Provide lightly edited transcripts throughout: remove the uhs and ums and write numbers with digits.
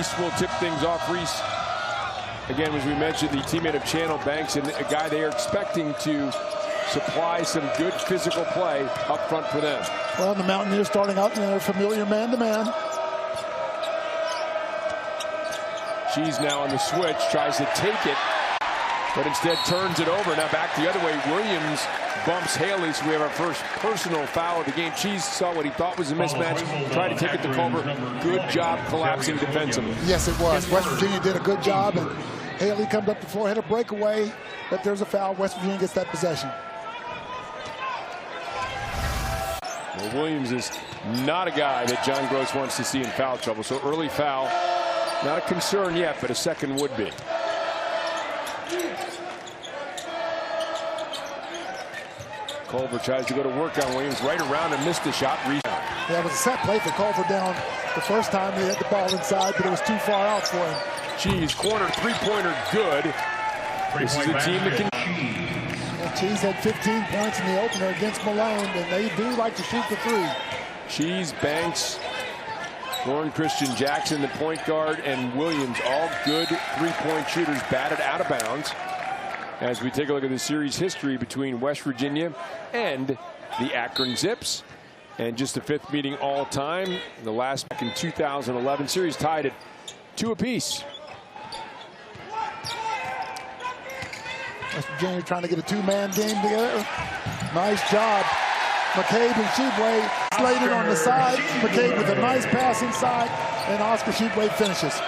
Reese will tip things off. Reese, again, as we mentioned, the teammate of Channel Banks, and a guy they are expecting to supply some good physical play up front for them. Well, the Mountaineers starting out in their familiar man-to-man. She's now on the switch, tries to take it, but instead turns it over. Now back the other way. Williams bumps Haley, so we have our first personal foul of the game. Cheese saw what he thought was a mismatch, tried to take it to Culver. Good job collapsing defensively. Yes, it was. West Virginia did a good job, and Haley comes up the floor, hit a breakaway, but there's a foul. West Virginia gets that possession. Well, Williams is not a guy that John Gross wants to see in foul trouble, so early foul, not a concern yet, but a second would be. Culver tries to go to work on Williams, right around and missed the shot. Rebound. Yeah, it was a set play for Culver down the first time he had the ball inside, but it was too far out for him. Cheese, corner three-pointer, good. This is a team that can... Cheese had 15 points in the opener against Malone, and they do like to shoot the three. Cheese, Banks, Lauren Christian Jackson, the point guard, and Williams, all good three-point shooters, batted out of bounds. As we take a look at the series history between West Virginia and the Akron Zips, and just the fifth meeting all time. The last back in 2011, series tied at 2 apiece. West Virginia trying to get a two-man game together. Nice job. McCabe and Sheepway slated on the side. McCabe with a nice pass inside, and Oscar Sheepway finishes.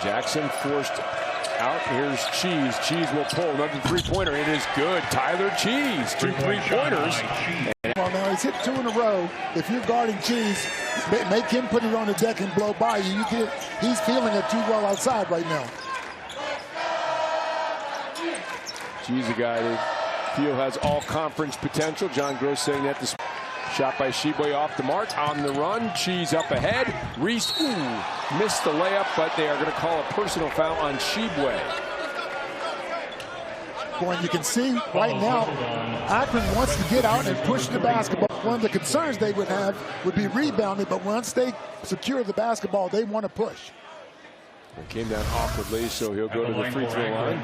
Jackson forced out. Here's Cheese. Cheese will pull another three-pointer. It is good. Tyler Cheese, 2 three-pointers. Well, now he's hit 2 in a row. If you're guarding Cheese, make him put it on the deck and blow by you. He's feeling it too well outside right now. Cheese, a guy that feel has all conference potential. John Gross saying that. The shot by Sheboy off the mark, on the run. Cheese up ahead. Reese, missed the layup, but they are going to call a personal foul on Sheboy. Boy, you can see right now, Akron wants to get out and push the basketball. One of the concerns they would have would be rebounding, but once they secure the basketball, they want to push. It came down awkwardly, so he'll go to the free throw line.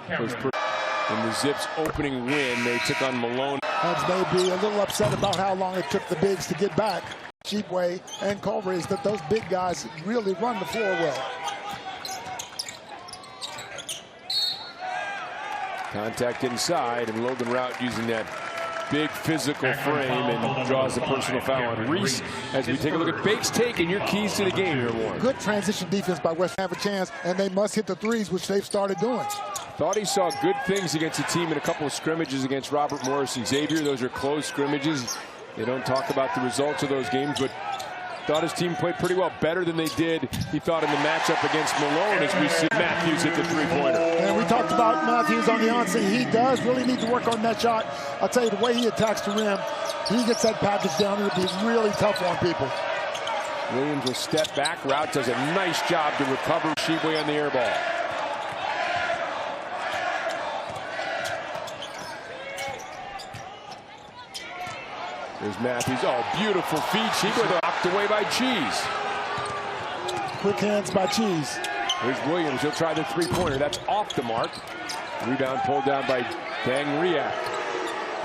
In the Zips opening win, they took on Malone. Heads may be a little upset about how long it took the bigs to get back. Sheepway and Culver is that those big guys really run the floor well. Contact inside, and Logan Rout using that big physical frame and draws the personal foul on Reese. As we take a look at Bates take and your keys to the game here, Warren. Good transition defense by West. Have a chance, and they must hit the threes, which they've started doing. Thought he saw good things against the team in a couple of scrimmages against Robert Morris and Xavier. Those are close scrimmages. They don't talk about the results of those games, but thought his team played pretty well, better than they did, he thought, in the matchup against Malone, as we see Matthews hit the three-pointer. And we talked about Matthews on the onset. He does really need to work on that shot. I'll tell you, the way he attacks the rim, he gets that package down, it'll be really tough on people. Williams will step back. Rout does a nice job to recover. Sheboy on the air ball. There's Matthews. Oh, beautiful feed. Sheboy knocked away by Cheese. Quick hands by Cheese. Here's Williams. He'll try the three-pointer. That's off the mark. Rebound pulled down by Dang Riak.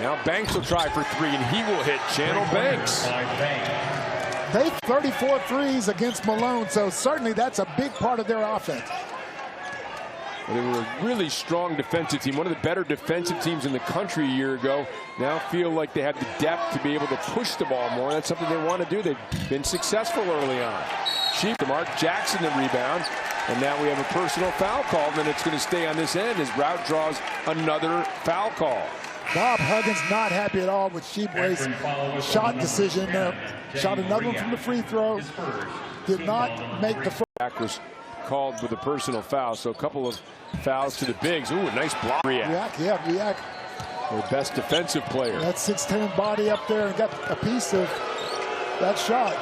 Now Banks will try for 3, and he will hit Channel Banks. They 34 threes against Malone, so certainly that's a big part of their offense. Well, they were a really strong defensive team, one of the better defensive teams in the country a year ago. Now feel like they have the depth to be able to push the ball more. That's something they want to do. They've been successful early on. Sheep to Mark Jackson the rebound, and now we have a personal foul call, and it's going to stay on this end as Rout draws another foul call. Bob Huggins not happy at all with Sheepway's shot decision. Shot another one from the free throw. Did not make the first. Back was called with a personal foul, so a couple of fouls to the bigs. Ooh, a nice block. Riak, yeah, Riak. Their best defensive player. That 6'10" body up there and got a piece of that shot.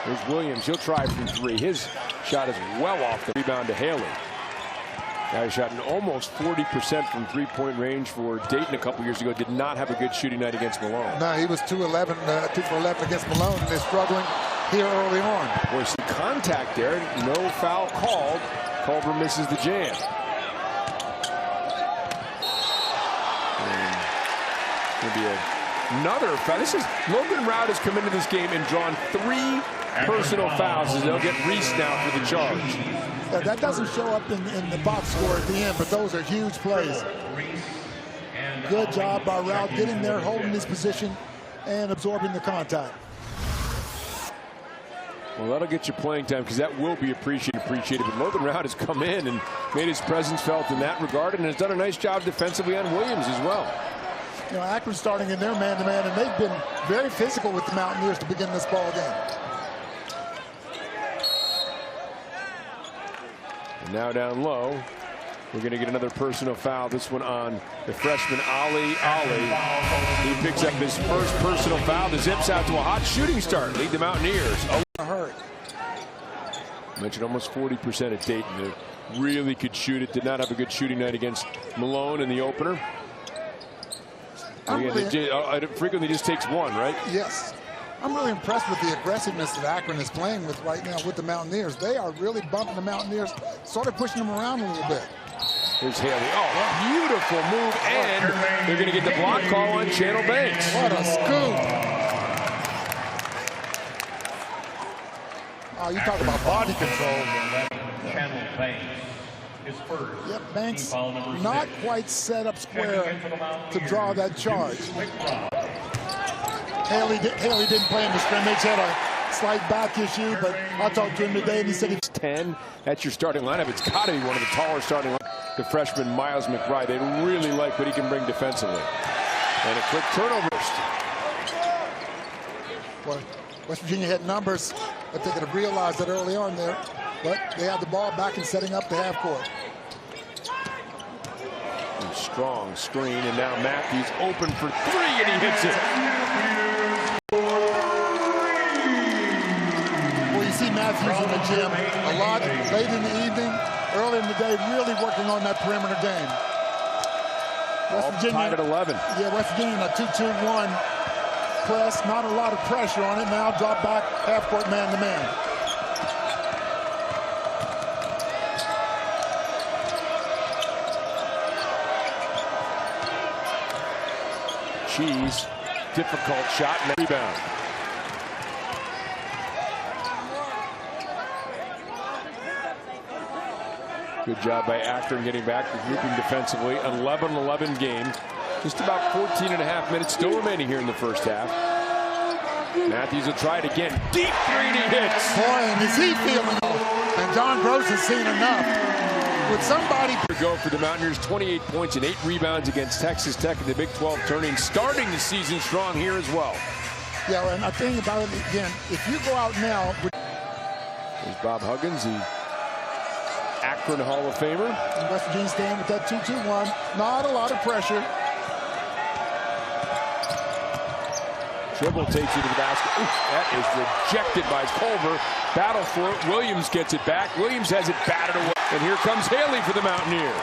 Here's Williams. He'll try from 3. His shot is well off the rebound to Haley. Guy shot an almost 40% from three-point range for Dayton a couple years ago. Did not have a good shooting night against Malone. No, he was 2 for 11 against Malone, and they're struggling here early on. Boy, some contact there. No foul called. Culver misses the jam. Going to be another foul. Logan Rout has come into this game and drawn 3 personal fouls, as they'll get Reese now for the charge. Yeah, that doesn't show up in the box score at the end, but those are huge plays. Good job by Rout getting there, holding his position, and absorbing the contact. Well, that'll get you playing time, because that will be appreciated. But Logan Rout has come in and made his presence felt in that regard, and has done a nice job defensively on Williams as well. You know, Akron starting in their man-to-man, and they've been very physical with the Mountaineers to begin this ball game. And now down low, we're going to get another personal foul. This one on the freshman Ali. He picks up his first personal foul. The Zips out to a hot shooting start. Lead the Mountaineers. Hurt. Mentioned almost 40% at Dayton. They really could shoot it. Did not have a good shooting night against Malone in the opener. It frequently just takes one, right? Yes. I'm really impressed with the aggressiveness that Akron is playing with right now with the Mountaineers. They are really bumping the Mountaineers, sort of pushing them around a little bit. Here's Haley. Oh, beautiful move, and they're going to get the block call on Channel Banks. What a scoop. Oh, you talk about body control. Channel Banks is first. Yep, Banks not quite set up square to draw that charge. Haley didn't play in the scrimmage, had a slight back issue, but I talked to him today and he said he's 10. That's your starting lineup. It's got to be one of the taller starting lineup. The freshman Miles McBride. They really like what he can bring defensively. And a quick turnover. Well, West Virginia had numbers, but they could have realized that early on there. But they had the ball back and setting up the half court. Strong screen, and now Matthews open for 3, and he hits it. Well, you see Matthews in the gym a lot late in the evening, early in the day, really working on that perimeter game. West Virginia tied at 11. Yeah, West Virginia in a 2-2-1 press, not a lot of pressure on it. Now drop back, half court man-to-man. Cheese, difficult shot and a rebound. Good job by Akron getting back, regrouping defensively. An 11-11 game. Just about 14.5 minutes still remaining here in the first half. Matthews will try it again. Deep 3, and he hits. Boy, and is he feeling off. And John Gross has seen enough. With somebody go for the Mountaineers, 28 points and 8 rebounds against Texas Tech in the Big 12 tourney, starting the season strong here as well. Yeah, and I think about it again, if you go out now. There's Bob Huggins, the Akron Hall of Famer. And West Virginia staying with that 2-2-1. Not a lot of pressure. Dribble takes you to the basket. Oof, that is rejected by Culver. Battle for it. Williams gets it back. Williams has it batted away. And here comes Haley for the Mountaineers.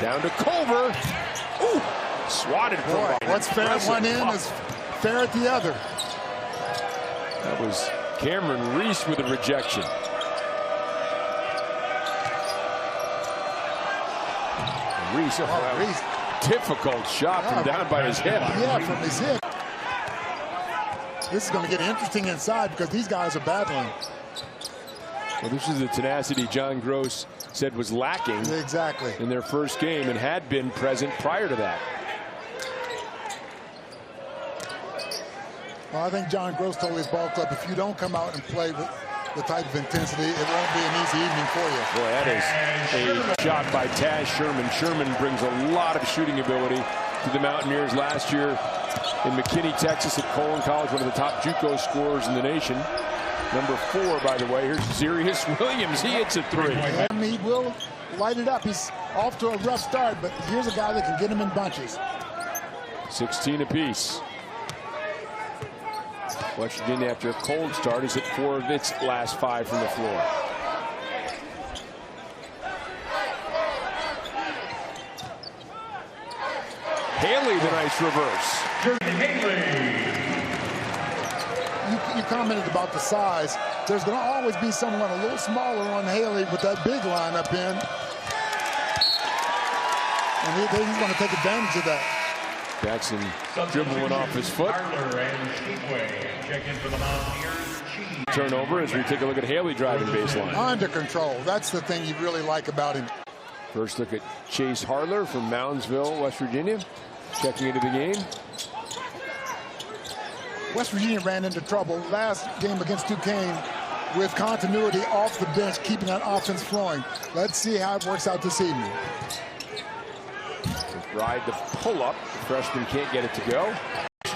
Down to Culver. Ooh, swatted. Boy, what's fair at one end is fair at the other. That was Cameron Reese with a rejection. Reese. Reese. Difficult shot from down by his hip. Yeah, from his hip. This is going to get interesting inside because these guys are battling. Well, this is the tenacity John Gross said was lacking exactly in their first game and had been present prior to that. Well, I think John Gross told his ball club, if you don't come out and play with the type of intensity, it won't be an easy evening for you. Boy, that is a shot by Taz Sherman. Sherman brings a lot of shooting ability to the Mountaineers last year in McKinney, Texas at Colon College, one of the top JUCO scorers in the nation. Number 4, by the way. Here's Xeyrius Williams. He hits a 3. And he will light it up. He's off to a rough start, but here's a guy that can get him in bunches. 16 apiece. West Virginia, after a cold start, is at 4 of its last 5 from the floor. Haley, the nice reverse. You commented about the size. There's going to always be someone a little smaller on Haley with that big line up in. And he's going to take advantage of that. Jackson dribbling off his foot. Turnover as we take a look at Haley driving baseline. Under control. That's the thing you really like about him. First look at Chase Harler from Moundsville, West Virginia, checking into the game. West Virginia ran into trouble last game against Duquesne with continuity off the bench, keeping that offense flowing. Let's see how it works out this evening. Ride the pull-up. The freshman can't get it to go.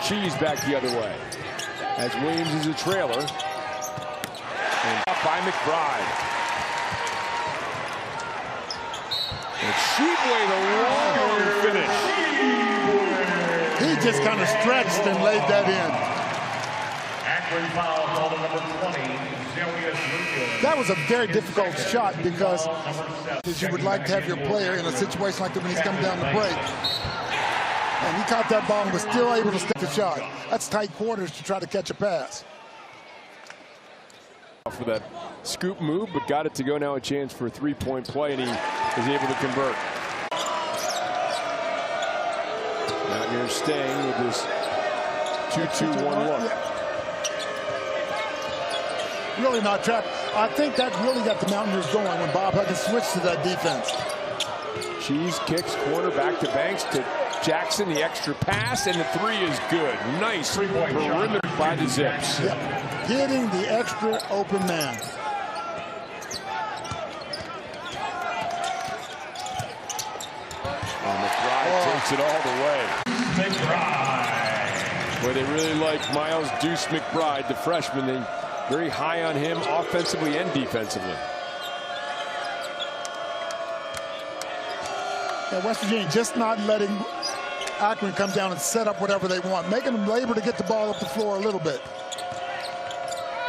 Cheese back the other way as Williams is a trailer. And up by McBride. And Sheepway, the long finish. He just kind of stretched and laid that in. Akron foul called on number 20, Xeyrius Williams. That was a very difficult shot because you would like to have your player in a situation like that when he's coming down the break. And he caught that ball and was still able to stick the shot. That's tight quarters to try to catch a pass. For that scoop move, but got it to go now. A chance for a three-point play, and he is able to convert. Mountaineers staying with this 2-2-1 look. Really not trapped. I think that really got the Mountaineers going when Bob Huggins switched to that defense. Cheese kicks corner back to Banks to Jackson, the extra pass, and the three is good. Nice perimeter by the Zips. Yep. Hitting the extra open man. McBride takes it all the way. McBride. Boy, they really like Miles Deuce McBride, the freshman. They very high on him offensively and defensively. Yeah, West Virginia just not letting Akron come down and set up whatever they want, making them labor to get the ball up the floor a little bit.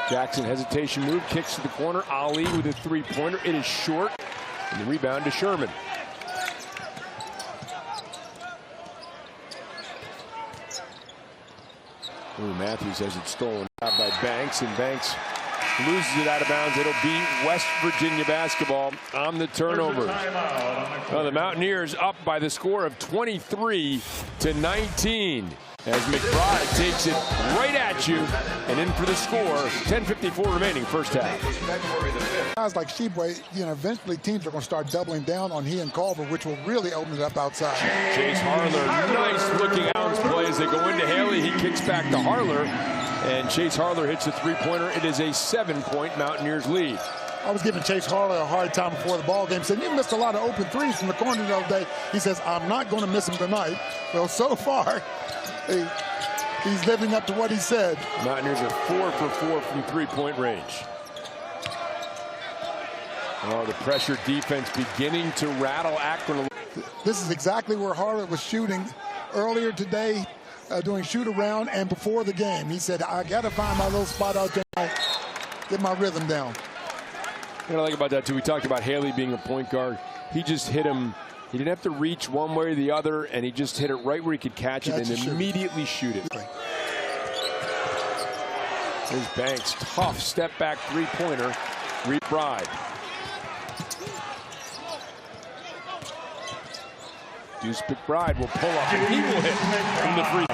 Jackson hesitation move, kicks to the corner. Ali with a three-pointer. It is short. And the rebound to Sherman. Ooh, Matthews has it stolen out by Banks, and Banks loses it out of bounds. It'll be West Virginia basketball on the turnover. Well, the Mountaineers up by the score of 23-19 as McBride takes it right at you and in for the score. 10:54 remaining, first half. Guys like Sheepway, eventually teams are going to start doubling down on he and Culver, which will really open it up outside. Chase Harler, nice looking bounce play as they go into Haley. He kicks back to Harler, and Chase Harler hits a three-pointer. It is a 7-point Mountaineers lead. I was giving Chase Harler a hard time before the ball game. Said, you missed a lot of open threes from the corner the other day. He says, I'm not going to miss them tonight. Well, so far, he's living up to what he said. Mountaineers are 4 for 4 from three-point range. Oh, the pressure defense beginning to rattle Akron. This is exactly where Harler was shooting earlier today, doing shoot around and before the game. He said, I got to find my little spot out there, get my rhythm down. What I like about that, too, we talked about Haley being a point guard. He just hit him. He didn't have to reach one way or the other, and he just hit it right where he could catch it and immediately shoot it. There's Banks, tough step-back three-pointer. McBride. Deuce McBride will pull up, and he will hit from the free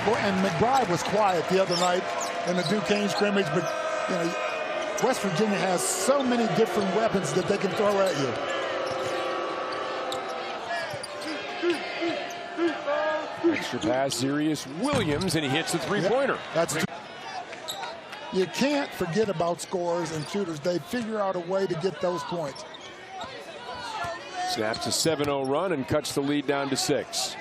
throw. And McBride was quiet the other night in the Duquesne scrimmage, but West Virginia has so many different weapons that they can throw at you. Extra pass, Xeyrius Williams, and he hits the three-pointer. Yep, that's true. You can't forget about scorers and shooters. They figure out a way to get those points. Snaps a 7-0 run and cuts the lead down to 6.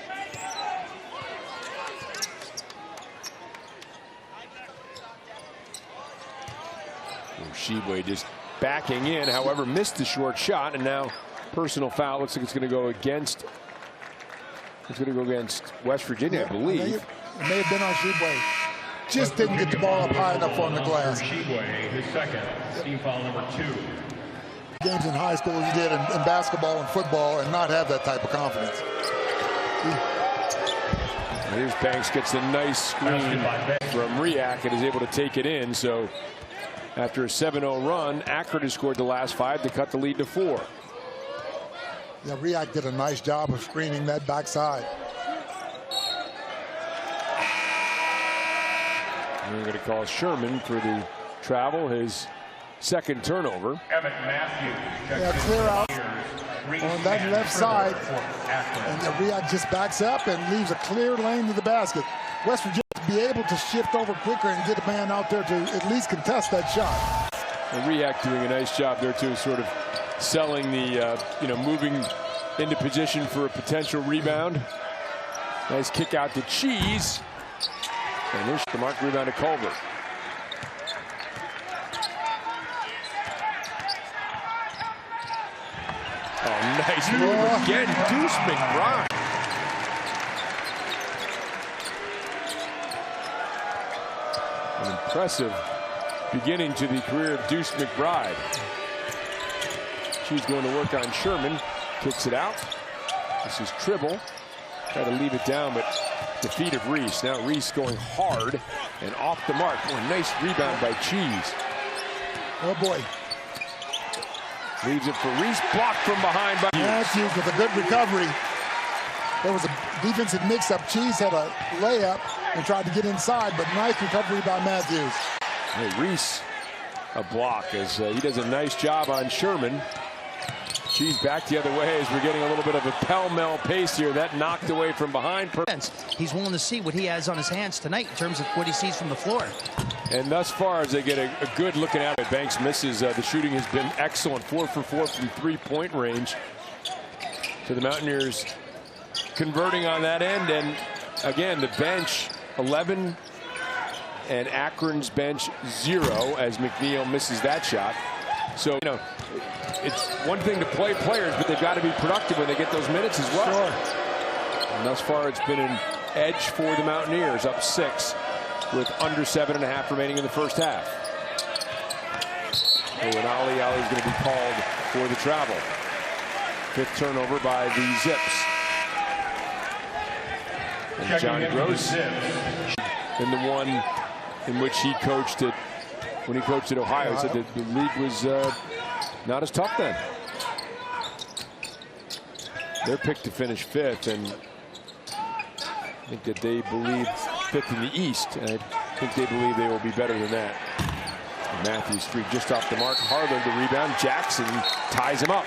Sheepway just backing in, however, missed the short shot, and now personal foul. Looks like it's going to go against. It's going to go against West Virginia, I believe. It may have been on Sheepway. Just didn't get the ball up high enough on the glass. Sheepway, his second, team foul number 2. Games in high school as he did in basketball and football, and not have that type of confidence. Here's Banks, gets a nice screen from Riak and is able to take it in. So after a 7-0 run, Akron has scored the last 5 to cut the lead to 4. Yeah, Riak did a nice job of screening that backside. We're going to call Sherman for the travel, his second turnover. Evan Matthews. Yeah, clear out on that left side. And Riak just backs up and leaves a clear lane to the basket. West Virginia to be able to shift over quicker and get a man out there to at least contest that shot. And Riak doing a nice job there too, sort of selling the, moving into position for a potential rebound. Nice kick out to Cheese. And there's the mark rebound to Culver. Oh, nice move again, Deuce McBride. An impressive beginning to the career of Deuce McBride. She's going to work on Sherman. Kicks it out. This is Tribble. Try to leave it down, but the feet of Reese. Now Reese going hard and off the mark. Oh, a nice rebound by Cheese. Oh, boy. Leaves it for Reese. Blocked from behind by Matthews with a good recovery. There was a defensive mix-up. Cheese had a layup and tried to get inside, but nice recovery by Matthews. Hey, Reese, a block as he does a nice job on Sherman. Cheese back the other way as we're getting a little bit of a pell-mell pace here. That knocked away from behind. He's willing to see what he has on his hands tonight in terms of what he sees from the floor. And thus far, as they get a good looking at it, Banks misses. The shooting has been excellent. 4 for 4 from three-point range. So the Mountaineers converting on that end. And again, the bench 11 and Akron's bench 0 as McNeil misses that shot. So, it's one thing to play players, but they've got to be productive when they get those minutes as well. Sure. And thus far, it's been an edge for the Mountaineers, up 6 with under 7.5 remaining in the first half. Oh, and Ali's going to be called for the travel. 5th turnover by the Zips. And Johnny Gross in the one in which he coached at, when he coached at Ohio, he said that the league was not as tough then. They're picked to finish 5th, and I think that they believe 5th in the East, and I think they believe they will be better than that. And Matthews 3 just off the mark. Harlan the rebound. Jackson ties him up.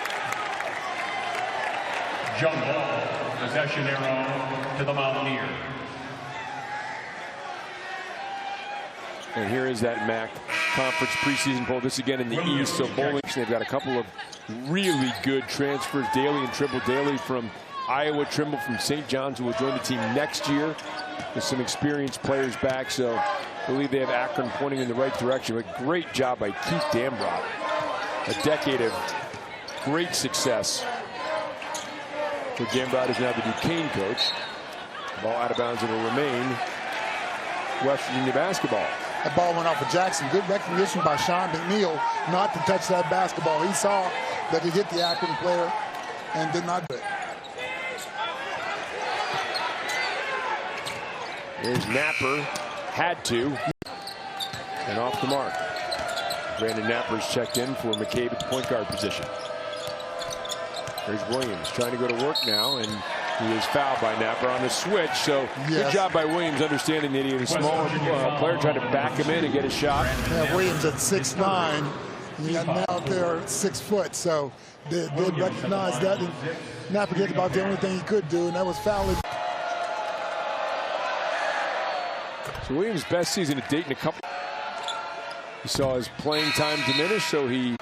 Jump ball, possession arrow to the Mountaineers. And here is that MAC conference preseason poll. This again in the East. So bowling, they've got a couple of really good transfers. Daly and Trimble. Daly from Iowa, Trimble from St. John's, who will join the team next year with some experienced players back. So I believe they have Akron pointing in the right direction. But great job by Keith Dambrot. A decade of great success. So Dambrot is now the Duquesne coach. Ball out of bounds, and will remain West Virginia basketball. That ball went off of Jackson. Good recognition by Sean McNeil not to touch that basketball. He saw that it hit the Akron player and did not do it. There's Napper, had to, and off the mark. Brandon Napper's checked in for McCabe at the point guard position. There's Williams trying to go to work now, and he is fouled by Napper on the switch. So good job by Williams, understanding that he had a smaller player trying to back him in and get a shot. Yeah, Williams at 6'9", he got now there 6 foot. So they recognized that, and Napper did about the only thing he could do, and that was fouling. So Williams' best season at Dayton, he saw his playing time diminish, so he.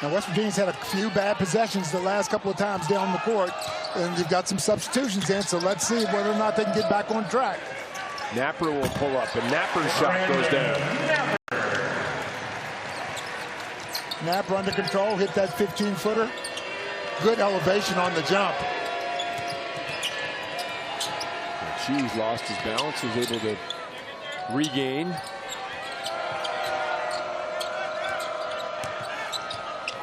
Now, West Virginia's had a few bad possessions the last couple of times down the court, and you've got some substitutions in, so let's see whether or not they can get back on track. Napper will pull up, and Napper's shot goes down. Napper under control, hit that 15-footer. Good elevation on the jump. Cheese lost his balance, was able to regain.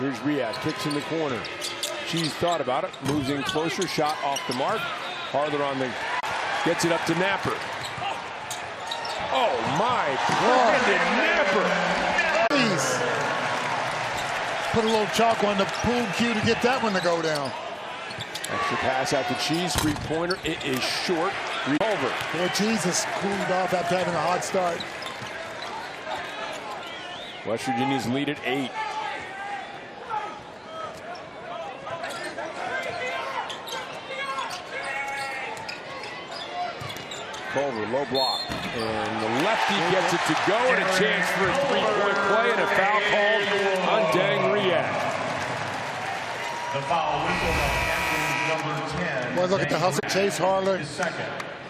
Here's Riak, kicks in the corner. Cheese thought about it, moves in closer, shot off the mark. Farther on the, gets it up to Napper. Oh my, Brandon Napper. Please. Put a little chalk on the pool cue to get that one to go down. Extra pass out to Cheese, three-pointer. It is short. Over. Boy, Cheese has cooled off after having a hot start. West Virginia's lead at 8. Culver, low block. And the lefty gets it to go, and a chance for a three-point play, and a foul called on Dang Riyad. The foul whistle on number 10. Boy, look at the hustle. Chase Harler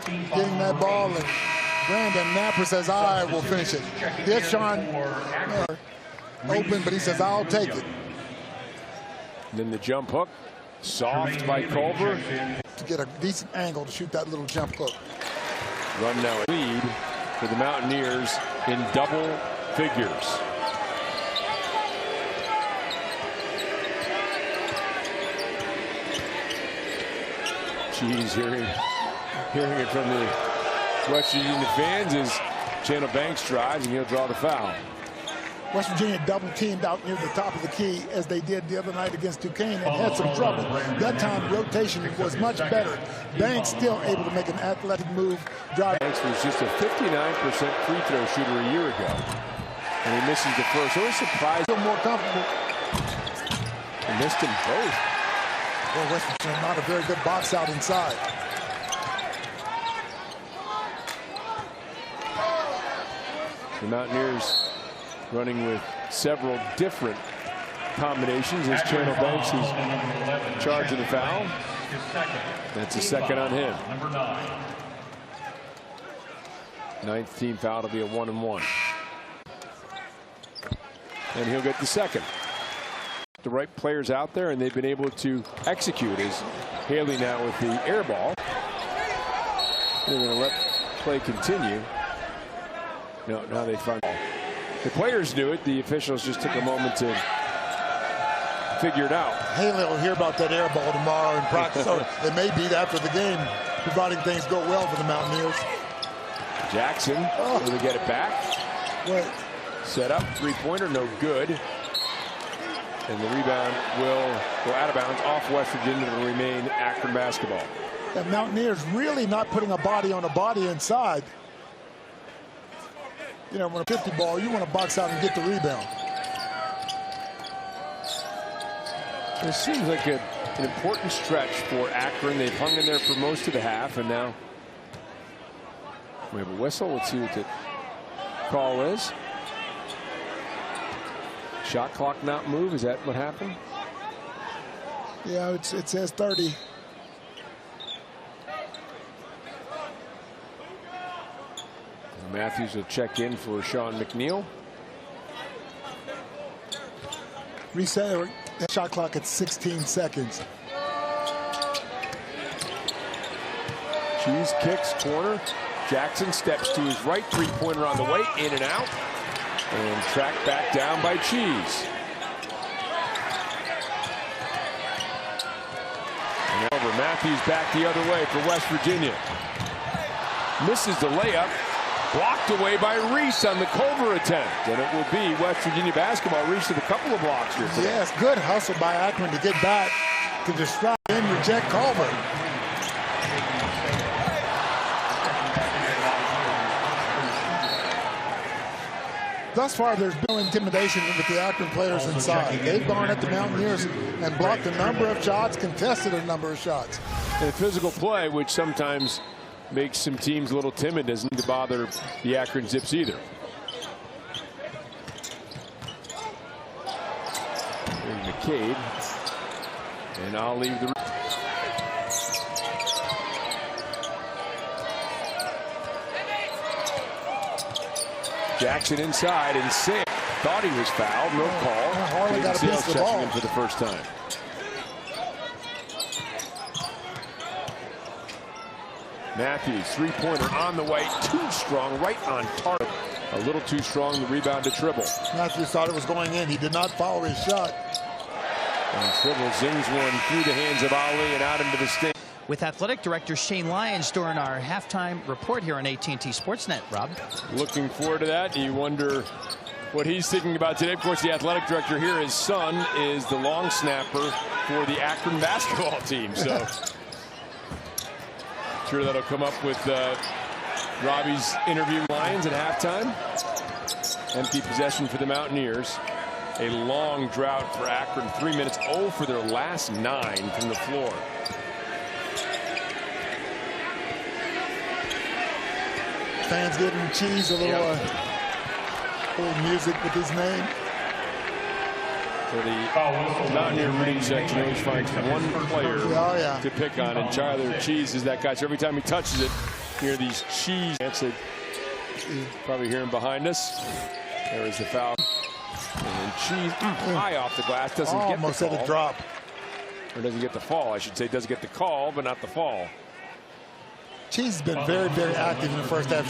getting that ball, and Brandon Napper says, I will finish it. Deshaun open, but he says, I'll take it. And then the jump hook, soft by Culver. To get a decent angle to shoot that little jump hook. Run now lead for the Mountaineers in double figures. Cheese hearing it from the West Virginia fans as Chandler Banks drives, and he'll draw the foul. West Virginia double teamed out near the top of the key as they did the other night against Duquesne and had some trouble. That time rotation was much better. Banks still able to make an athletic move. Drive. Banks was just a 59% free throw shooter a year ago. And he misses the first. So it was surprised. Still more comfortable. He missed them both. Well, West Virginia not a very good box out inside. The Mountaineers running with several different combinations as Chandler Banks is in charge of the foul. That's a second on him. Ninth team foul to be a 1-and-1. And he'll get the second. The right players out there, and they've been able to execute. As Haley now with the air ball. They're going to let play continue. No, now they find the players knew it. The officials just took a moment to figure it out. Haley will hear about that air ball tomorrow in practice. So it may be after the game, providing things go well for the Mountaineers. Jackson, will they get it back? Wait. Set up, three-pointer, no good. And the rebound will go out of bounds off West Virginia to remain Akron basketball. The Mountaineers really not putting a body on a body inside. You know, when a 50 ball, you want to box out and get the rebound. It seems like an important stretch for Akron. They've hung in there for most of the half, and now we have a whistle. Let's see what the call is. Shot clock not move. Is that what happened? Yeah, it says 30. Matthews will check in for Sean McNeil. Reset that shot clock at 16 seconds. Cheese kicks corner. Jackson steps to his right, three-pointer on the way, in and out. And tracked back down by Cheese. And over, Matthews back the other way for West Virginia. Misses the layup. Blocked away by Reese on the Culver attempt. And it will be West Virginia basketball. Reese with a couple of blocks here today. Yes, good hustle by Akron to get back to distract and reject Culver. Thus far, there's no intimidation with the Akron players inside. They've gone at the Mountaineers and blocked a number of shots, contested a number of shots. And physical play, which sometimes makes some teams a little timid, doesn't need to bother the Akron Zips either. Here's McCabe. And I'll leave the... Jackson inside, and Sam thought he was fouled. No call. Harley got a piece of the ball. In for the first time. Matthews, three-pointer on the way. Too strong, right on target. A little too strong, the rebound to Tribble. Matthews thought it was going in. He did not follow his shot. And Tribble zings one through the hands of Ali and out into the stand. With athletic director Shane Lyons during our halftime report here on AT&T Sportsnet, Rob. Looking forward to that. You wonder what he's thinking about today. Of course, the athletic director here, his son, is the long snapper for the Akron basketball team. So I'm sure that'll come up with Robbie's interview. Lions at halftime. Empty possession for the Mountaineers. A long drought for Akron. 3 minutes. 0 for their last 9 from the floor. Fans giving Cheese a little, little music with his name. For the Mountaineer reading section, always finds one player to pick on, and Tyler Cheese is that guy. So every time he touches it, you hear these Cheese. You probably hear him behind us. There is the foul. And Cheese high off the glass, doesn't get the almost call. at a drop. Or doesn't get the fall, I should say. Doesn't get the call, but not the fall. Cheese has been very, very active in the first half.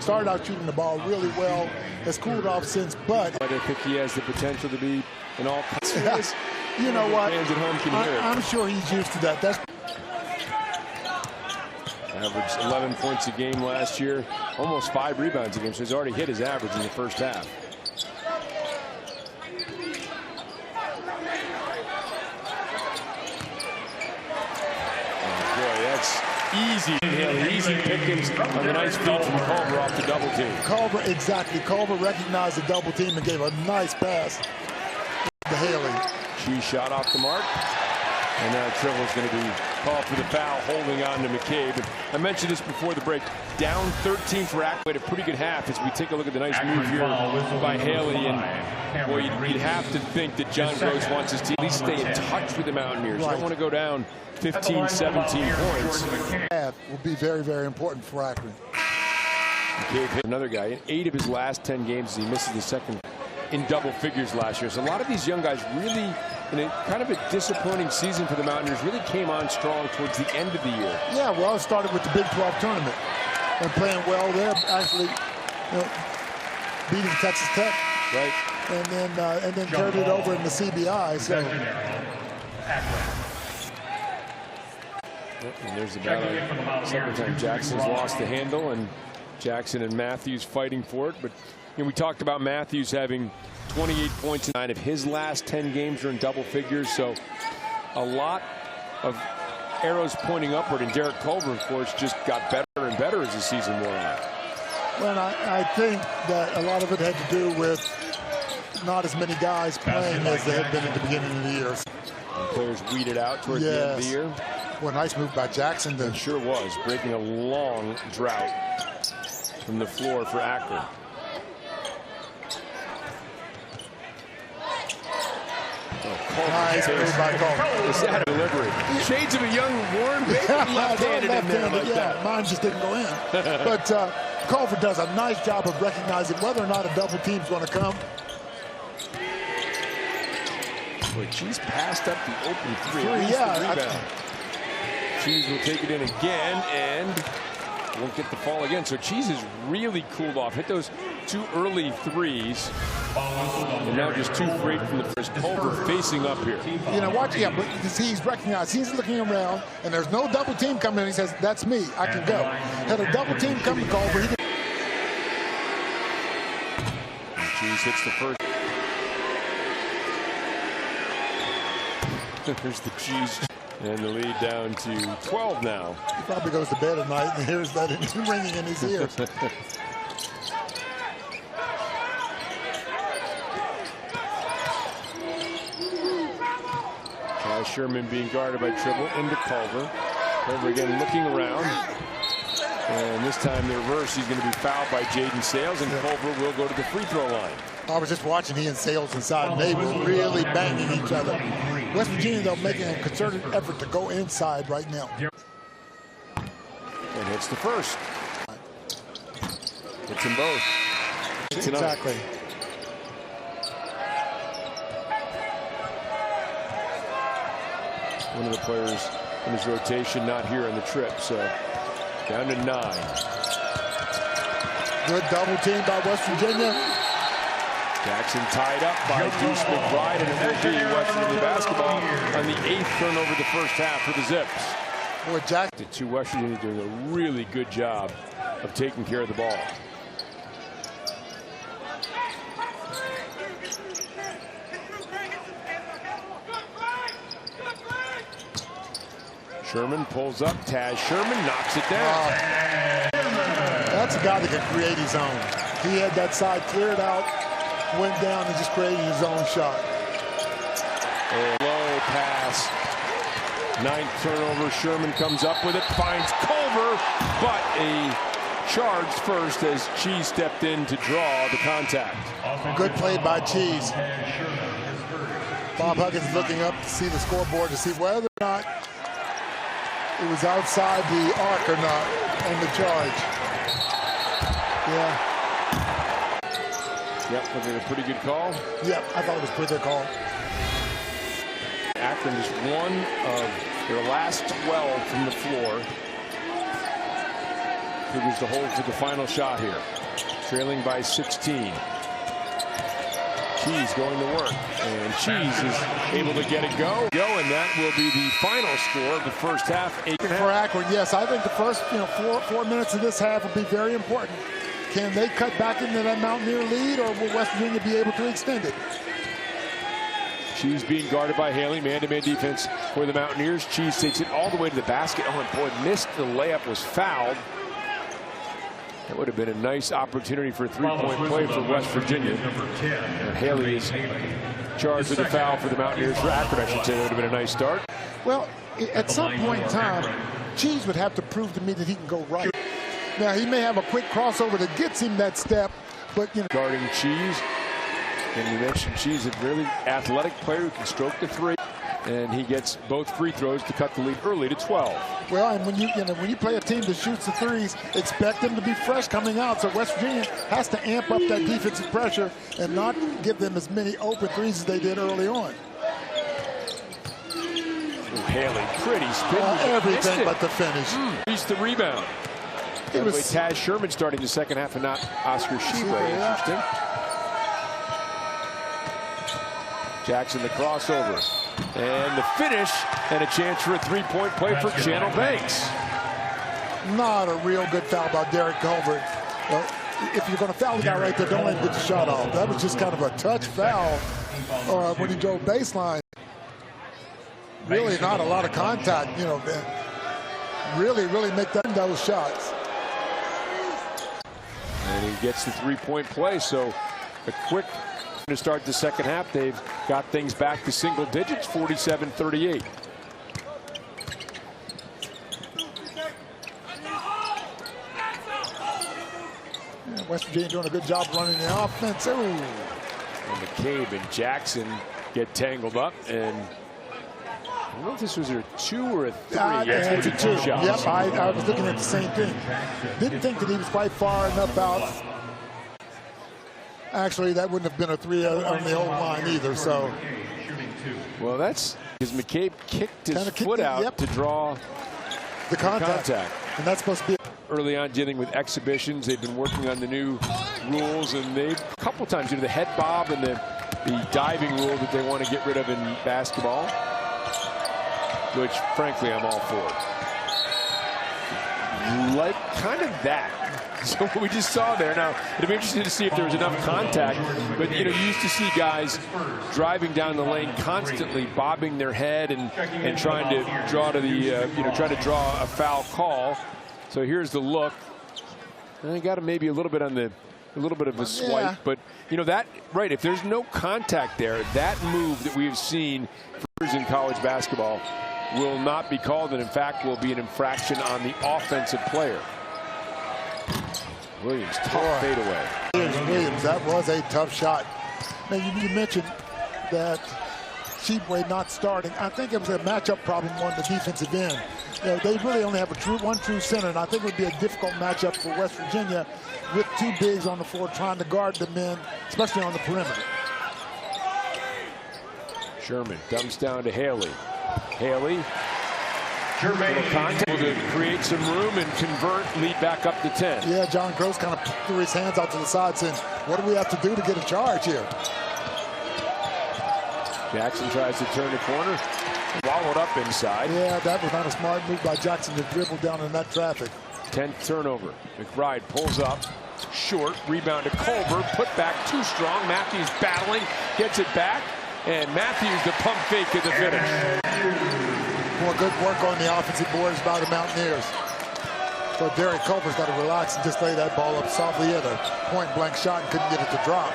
Started out shooting the ball really well. Has cooled off since, but I think he has the potential to be an all. You know what? Fans at home can hear it. I'm sure he's used to that. That's averaged 11 points a game last year, almost 5 rebounds a game, so he's already hit his average in the first half. Oh boy, that's easy pickings on the nice feed from Culver off the double team. Culver, exactly. Culver recognized the double team and gave a nice pass to Haley. She shot off the mark. And now Tribble's going to be called for the foul, holding on to McCabe. I mentioned this before the break. Down 13 for Akron. A pretty good half as we take a look at the nice move here by Haley. And boy, you'd have to think that John Gross wants his team at least stay in touch with the Mountaineers. Right. Don't want to go down 15, 17 points. Will be very, very important for Akron. McCabe hit another guy in 8 of his last 10 games as he misses the second in double figures last year. So a lot of these young guys really, in a kind of a disappointing season for the Mountaineers, really came on strong towards the end of the year. Yeah, well, it started with the Big 12 tournament and playing well there, actually beating Texas Tech. Right. And then carried it over in the CBI. So. And there's the battle. Second time Jackson's lost the handle, and Jackson and Matthews fighting for it. But we talked about Matthews having 28 points in 9 of his last 10 games are in double figures. So a lot of arrows pointing upward. And Derek Culver, of course, just got better and better as the season wore on. Well, I think that a lot of it had to do with not as many guys playing as they had been at the beginning of the year. And players weeded out towards the end of the year. Well, nice move by Jackson. It sure was, breaking a long drought from the floor for Akron. Nice move by Culver. Is that a delivery? Shades of a young Warren Baker left-handed in there like that. Mine just didn't go in. But Culver does a nice job of recognizing whether or not a double team's going to come. Boy, Cheese passed up the open three. Cheese will take it in again and won't get the fall again. So Cheese has really cooled off. Hit those 2 early threes. And now just 2 straight from the first. Culver facing up here. Watch, but he's recognized. He's looking around, and there's no double team coming in. He says, that's me. I can go. Had a double team come to Culver. Cheese hits the first. There's the Cheese. And the lead down to 12 now. He probably goes to bed at night and hears that ringing in his ears. Kai Sherman being guarded by Tribble into Culver. Culver again looking around. And this time the reverse, he's going to be fouled by Jaden Sales, and Culver will go to the free throw line. I was just watching he and Sales inside, and they were really banging each other. West Virginia, though, making a concerted effort to go inside right now. And hits the first. Hits them both. Exactly. One of the players in his rotation not here on the trip, so down to 9. Good double team by West Virginia. Jackson tied up by Deuce McBride, and it will be West Virginia basketball on the 8th turnover of the first half for the Zips. Boy, Jackson. The two West Virginia doing a really good job of taking care of the ball. Sherman pulls up. Taz Sherman knocks it down. That's a guy that can create his own. He had that side cleared out, went down and just created his own shot. A low pass. 9th turnover. Sherman comes up with it, finds Culver, but a charge first as Cheese stepped in to draw the contact. Good play by Cheese. Bob Huggins looking up to see the scoreboard to see whether or not it was outside the arc or not on the charge. Yeah. Yep, looking at a pretty good call. Yep, I thought it was a pretty good call. Akron is one of their last 12 from the floor. Figures to hold for the final shot here. Trailing by 16. Cheese going to work, and Cheese is able to get it go, and that will be the final score of the first half. For Akron, yes, I think the first 4 minutes of this half will be very important. Can they cut back into that Mountaineer lead, or will West Virginia be able to extend it? Cheese being guarded by Haley, man-to-man defense for the Mountaineers. Cheese takes it all the way to the basket. Oh, and boy, missed the layup, was fouled. That would have been a nice opportunity for a three-point play for West Virginia. And Haley is charged with a foul for the Mountaineers, for Akron, I should say. That would have been a nice start. Well, at some point in time, Cheese would have to prove to me that he can go right. Now, he may have a quick crossover that gets him that step, but, Guarding Cheese. And you mentioned Cheese, a really athletic player who can stroke the three. And he gets both free throws to cut the lead early to 12. Well, and when you play a team that shoots the threes, expect them to be fresh coming out. So West Virginia has to amp up that defensive pressure and not give them as many open threes as they did early on. Haley, pretty spin. Everything but the finish. He's the rebound. It was Taz Sherman starting the second half and not Oscar Sheba. Interesting. Jackson the crossover. And the finish, and a chance for a three-point play for Channel Banks. Not a real good foul by Derek Culver. If you're going to foul the guy right there, don't let him get the shot off. That was just kind of a touch foul when he drove baseline. Really not a lot of contact, really make those shots. And he gets the three-point play, so a quick to start the second half. They've got things back to single digits, 47-38. West Virginia doing a good job running the offense. Ooh. And McCabe and Jackson get tangled up, and I don't know if this was a 2 or a 3. It's a 2. Yep, I was looking at the same thing. Didn't think that he was quite far enough out. Actually, that wouldn't have been a 3 on the old line either. So, well, that's because McCabe kicked his foot out to draw the contact, and that's supposed to be early on dealing with exhibitions. They've been working on the new rules, and they've a couple times the head bob and the diving rule that they want to get rid of in basketball, which frankly I'm all for. Like kind of that. So what we just saw there. Now, it'll be interesting to see if there was enough contact. But, you used to see guys driving down the lane constantly, bobbing their head and trying to draw to the, trying to draw a foul call. So here's the look. And they got him maybe a little bit on a little bit of a swipe. But, that, right, if there's no contact there, that move that we have seen for years in college basketball will not be called, and in fact will be an infraction on the offensive player. Williams, tough fadeaway. Williams, that was a tough shot. Now, you mentioned that Shebway not starting. I think it was a matchup problem on the defensive end. They really only have one true center, and I think it would be a difficult matchup for West Virginia with 2 bigs on the floor trying to guard the men, especially on the perimeter. Sherman dumps down to Haley. Haley Little contact to create some room and convert, lead back up to 10. Yeah, John Gross kind of threw his hands out to the side saying, what do we have to do to get a charge here? Jackson tries to turn the corner, followed up inside. Yeah, that was not a smart move by Jackson to dribble down in that traffic. 10th turnover. McBride pulls up, short, rebound to Culver, put back too strong. Matthews battling, gets it back, and Matthews the pump fake at the finish. More good work on the offensive boards by the Mountaineers. So Derek Culver's got to relax and just lay that ball up softly. He had a point-blank shot and couldn't get it to drop.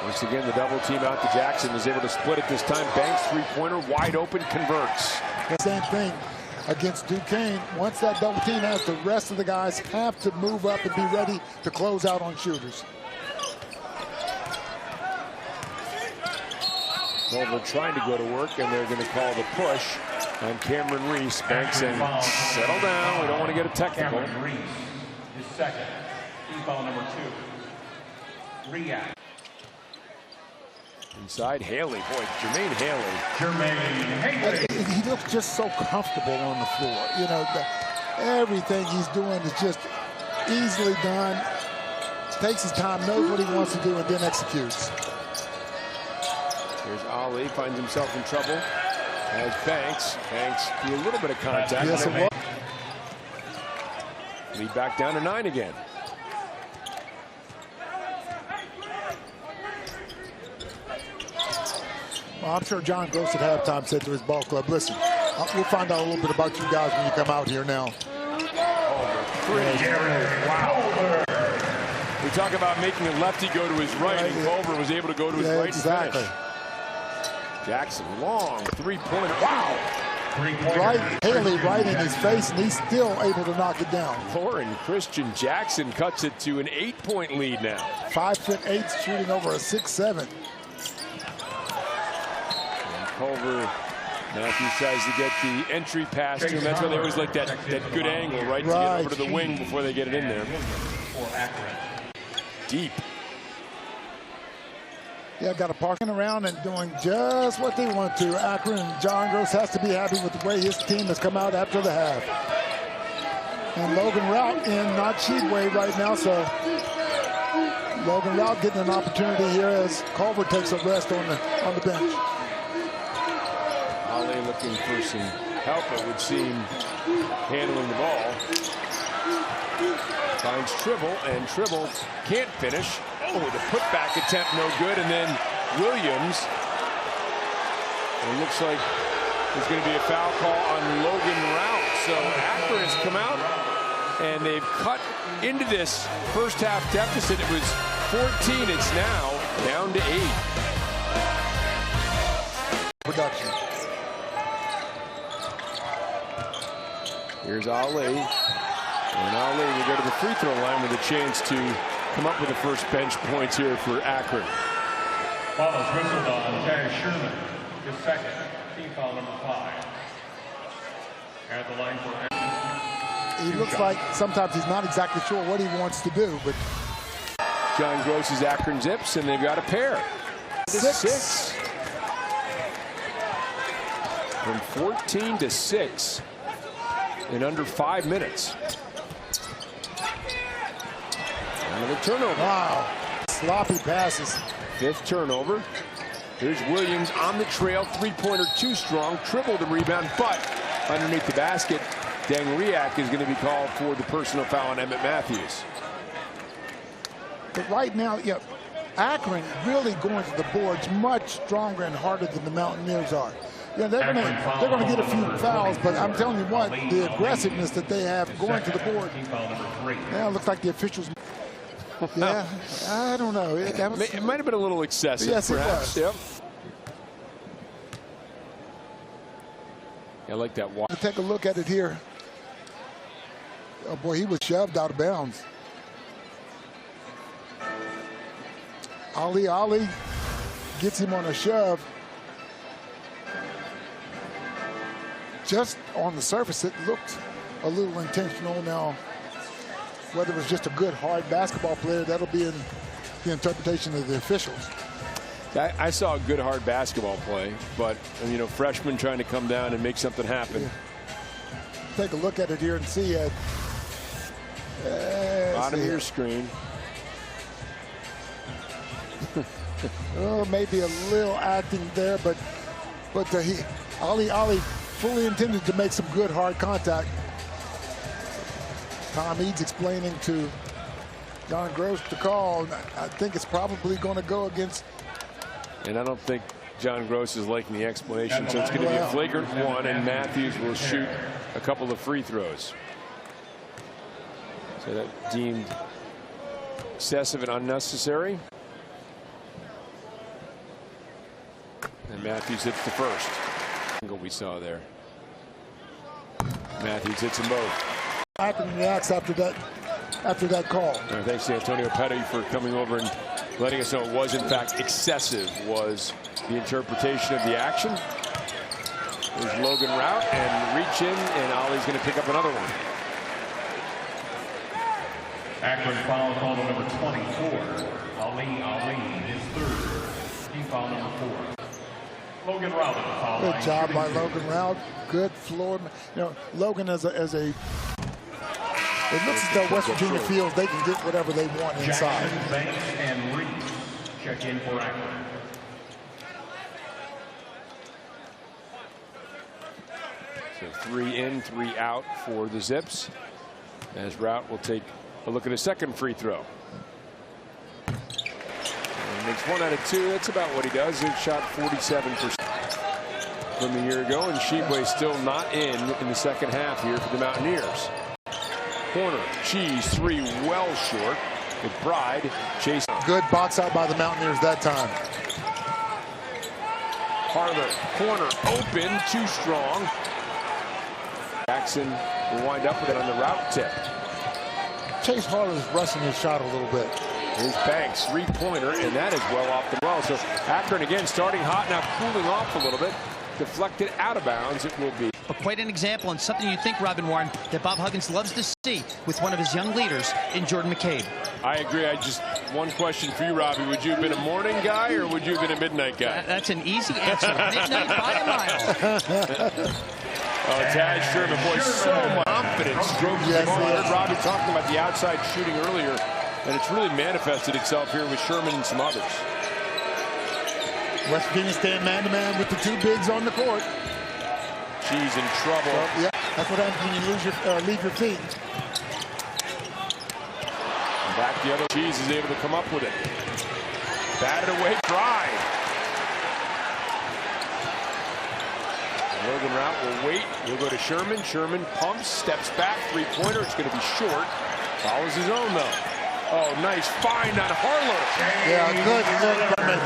Once again, the double team out to Jackson is able to split it this time. Banks three-pointer, wide open, converts. The same thing against Duquesne. Once that double team has, the rest of the guys have to move up and be ready to close out on shooters. Culver trying to go to work, and they're going to call the push on Cameron Reese. Banks saying, settle down. We don't want to get a technical. Cameron Reese, his second. Team foul number 2. React. Inside, Haley. Boy, Jermaine Haley. He looks just so comfortable on the floor. You know, everything he's doing is just easily done. Takes his time, knows what he wants to do, and then executes. Here's Ali, finds himself in trouble. As Banks do a little bit of contact. Yes, it was. Lead back down to 9 again. Well, I'm sure John Gross at halftime said to his ball club, listen, we'll find out a little bit about you guys when you come out here now. Wow. We talk about making a lefty go to his right, and Culver was able to go to his right exactly. and finish. Jackson, long three-pointer. Wow! Right, Haley right in his face, and he's still able to knock it down. Lauren Christian Jackson cuts it to an 8-point lead now. 5'8", shooting over a 6'7". Culver, Matthews tries to get the entry pass to him. That's why they always like that good angle, right? To get over to the wing before they get it in there. Deep. Yeah, got a parking around and doing just what they want to. Akron and John Gross has to be happy with the way his team has come out after the half. And Logan Rout in not Sheedway right now, so Logan Rout getting an opportunity here as Culver takes a rest on the bench. Ali looking for some help, it would seem, handling the ball. Finds Tribble, and Tribble can't finish. Oh, the putback attempt no good, and then Williams. It looks like there's going to be a foul call on Logan Rout. So Akron has come out, and they've cut into this first half deficit. It was 14. It's now down to 8. Production. Here's Ali. And Ali will go to the free throw line with a chance to come up with the first bench points here for Akron. Foul is whistled on Terry Sherman, his second. Team foul number 5. At the line for He looks like sometimes he's not exactly sure what he wants to do, but John Gross is Akron Zips, and they've got a pair. 6. From 14 to 6 in under 5 minutes. Another turnover. wow, sloppy passes. 5th turnover. Here's Williams on the trail. Three-pointer too strong. Triple the rebound, but underneath the basket, Dangriak is going to be called for the personal foul on Emmett Matthews. But right now, yeah, Akron really going to the boards much stronger and harder than the Mountaineers are. Yeah, they're going to get a few fouls, but I'm telling you what, the aggressiveness that they have going to the board. Yeah, it looks like the officials. Yeah, I don't know. It might have been a little excessive, yes, perhaps. It was. Yep. I like that walk. Take a look at it here. Oh boy, he was shoved out of bounds. Ali gets him on a shove. Just on the surface, it looked a little intentional. Now, whether it was just a good, hard basketball player, that'll be in the interpretation of the officials. I saw a good hard basketball play, but you know, freshman trying to come down and make something happen. Yeah. Take a look at it here and see it. Bottom of your screen. Oh, maybe a little acting there, but Ali fully intended to make some good hard contact. Tom Eads explaining to John Gross the call. I think it's probably going to go against. And I don't think John Gross is liking the explanation, so it's going to be a flagrant one, and Matthews will shoot a couple of free throws. So that deemed excessive and unnecessary. And Matthews hits the first. What we saw there. Matthews hits them both. Akron reacts after that call. Thanks to Antonio Petty for coming over and letting us know it was in fact excessive, was the interpretation of the action. There's Logan Rout and reach in, and Ollie's going to pick up another one. Akron foul call number 24. Ali, his third. Team foul number 4. Logan Rout at the foul line. Good job by Logan Rout. Good floor. You know, Logan as a it looks as though West Virginia feels they can get whatever they want inside. Jackson, Banks, and Reed check in for Akron. So 3 in, 3 out for the Zips, as Rout will take a look at his second free throw. And makes 1 out of 2. That's about what he does. He shot 47% from a year ago, and Shebway still not in the second half here for the Mountaineers. Corner, Cheese, 3 well short. McBride chase. Good box out by the Mountaineers that time. Harler, corner, open, too strong. Jackson will wind up with it on the route tip. Chase Harler's rushing his shot a little bit. Here's Banks, 3-pointer, and that is well off the ball. So Akron again starting hot, now cooling off a little bit. Deflected out of bounds it will be. But quite an example, and something you think, Robin Warren, that Bob Huggins loves to see with one of his young leaders in Jordan McCabe. I agree. One question for you, Robbie. Would you have been a morning guy or would you have been a midnight guy? That's an easy answer. Midnight by a mile. Tad Sherman, boy, so much confidence. Strokes the ball. I heard Robbie talking about the outside shooting earlier, and it's really manifested itself here with Sherman and some others. West Virginia staying man-to-man with the 2 bigs on the court. She's in trouble. Well, yeah, that's what happens when you leave your feet. And back the other. Cheese is able to come up with it. Batted away, drive. Logan Rout will wait. He'll go to Sherman. Sherman pumps, steps back, 3-pointer. It's going to be short. Follows his own though. Oh, nice find on Harler. Yeah, good look from it.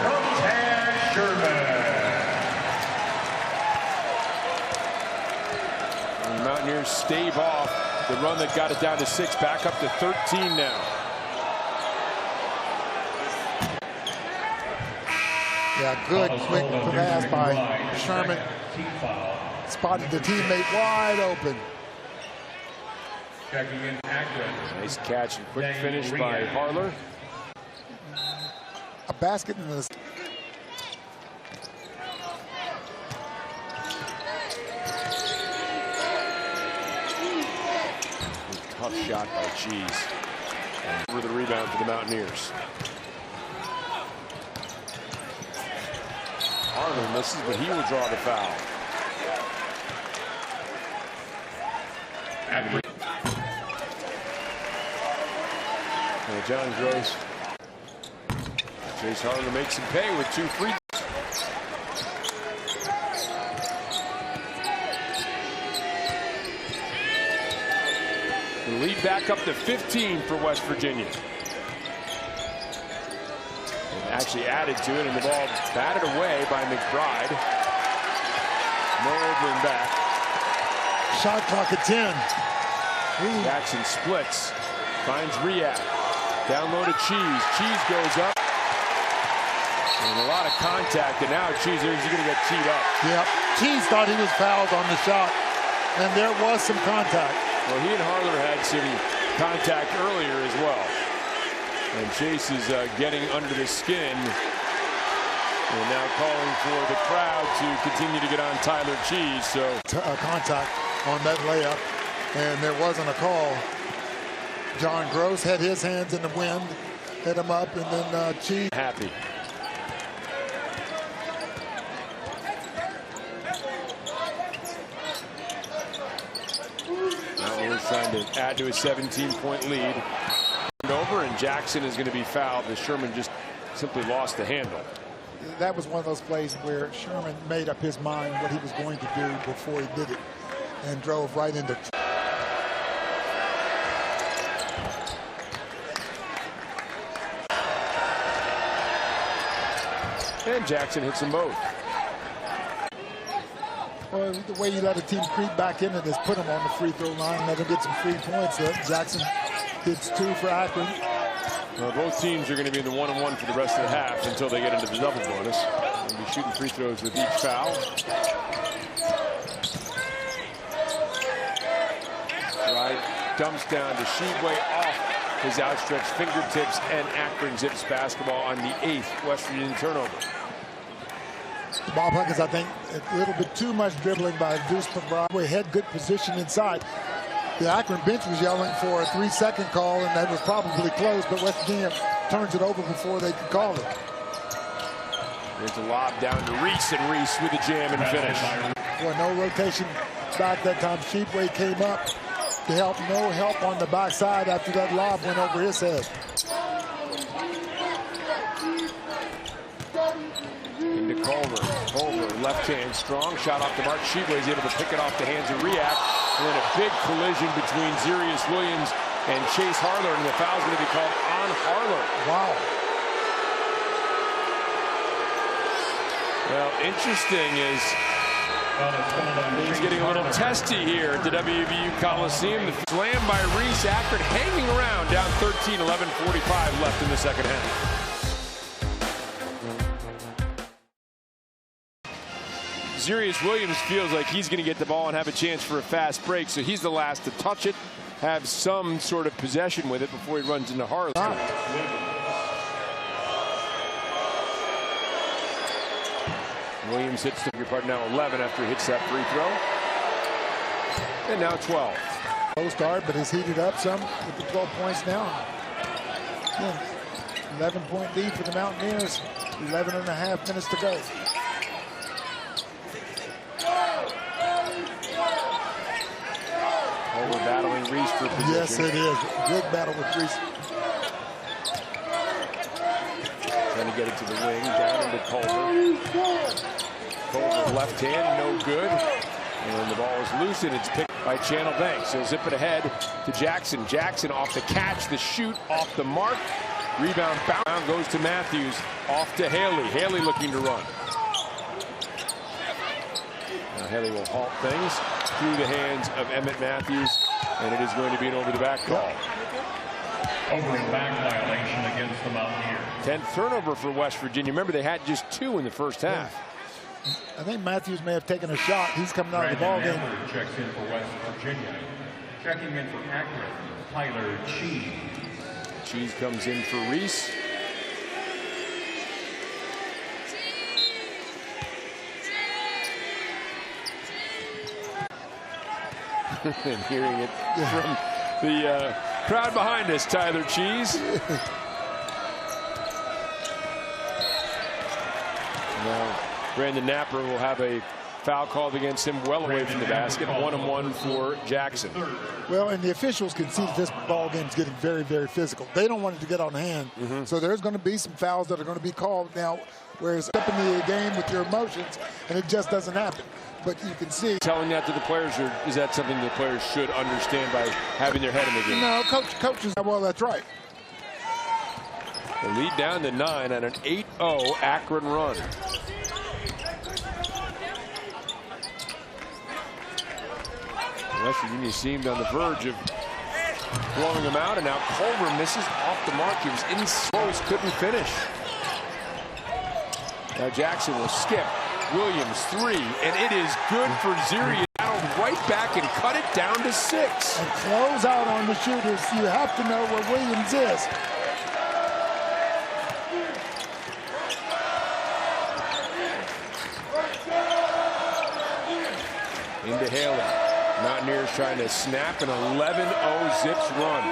And the Mountaineers stave off the run that got it down to 6, back up to 13 now. Yeah, good quick pass by Sherman. Spotted the teammate wide open. Checking in Akron. Nice catch and quick finish by Harler. A basket in the. Tough shot by Cheese. And for the rebound for the Mountaineers. Harler misses, but he will draw the foul. And John Gross. Chase Harler makes him pay with 2 free. The lead back up to 15 for West Virginia. And actually added to it, and the ball batted away by McBride. No over and back. Shot clock at 10. Ooh. Jackson splits, finds Riyad. Downloaded Cheese. Cheese goes up. And a lot of contact, and now Cheese is going to get teed up. Yep. Cheese thought he was fouled on the shot, and there was some contact. Well, he and Harler had some contact earlier as well. And Chase is getting under the skin And now calling for the crowd to continue to get on Tyler Cheese. So contact on that layup, and there wasn't a call. John Gross had his hands in the wind, hit him up, and then Cheese. Happy. Now we're trying to add to a 17-point lead. Over, and Jackson is going to be fouled as Sherman just simply lost the handle. That was one of those plays where Sherman made up his mind what he was going to do before he did it and drove right into. And Jackson hits them both. Well, the way you let a team creep back into this, put them on the free throw line, let them get some free points. Jackson hits 2 for Akron. Well, both teams are going to be in the 1-on-1 for the rest of the half until they get into the double bonus. They'll be shooting free throws with each foul. Right, dumps down to Shebway off his outstretched fingertips, and Akron zips basketball on the 8th West Virginia turnover. Bob Huggins, I think, a little bit too much dribbling by Deuce McBride. Had good position inside. The Akron bench was yelling for a 3-second call, and that was probably close, but West Virginia turns it over before they could call it. There's a lob down to Reese, and Reese with a jam and finish. Well, no rotation back that time. Shebway came up to help. No help on the backside after that lob went over his head. Into Culver. Culver, left hand, strong. Shot off the mark. Shebway is able to pick it off the hands of React. And then a big collision between Xeyrius Williams and Chase Harler, and the foul's going to be called on Harler. Wow. Well, interesting is he's getting a little testy here at the WVU Coliseum. The slam by Reese. Akron hanging around, down 13, 11:45 left in the second half. Xeyrius Williams feels like he's going to get the ball and have a chance for a fast break, so he's the last to touch it, have some sort of possession with it before he runs into Harlan. Williams hits the part now 11 after he hits that free throw. And now 12. Low start, but has heated up some with the 12 points now. 11-point lead for the Mountaineers. 11 and a half minutes to go. We're battling Reese for position. Yes, it is. Good battle with Reese. Trying to get it to the wing, down into Culver. Culver left hand, no good. And the ball is loose, and it's picked by Channel Banks. He'll zip it ahead to Jackson. Jackson off the catch, the shoot, off the mark. Rebound, bound, goes to Matthews. Off to Haley. Haley looking to run. Now Haley will halt things through the hands of Emmett Matthews, and it is going to be an over-the-back call. Over-the-back violation against the Mountaineers. 10th turnover for West Virginia. Remember, they had just 2 in the first half. I think Matthews may have taken a shot. He's coming out of the ball game. Checks in for West Virginia. Checking in for Akron, Tyler Cheese. Cheese comes in for Reese. And hearing it from the crowd behind us, Tyler Cheese. Now, Brandon Napper will have a foul called against him well away from the basket. 1-on-1 for Jackson. Well, and the officials can see that this ball game is getting very, very physical. They don't want it to get on hand. So there's going to be some fouls that are going to be called now, whereas up in the game with your emotions, and it just doesn't happen. But you can see. Telling that to the players, or is that something the players should understand by having their head in the game? No, coaches, well, that's right. The lead down to 9 on an 8-0 Akron run. West Virginia seemed on the verge of blowing him out, and now Culver misses off the mark. He was in close, couldn't finish. Now Jackson will skip. Williams 3, and it is good for Xeyrius. Right back and cut it down to 6. And close out on the shooters. You have to know where Williams is. Into Haley. Mountaineers trying to snap an 11-0 Zips run.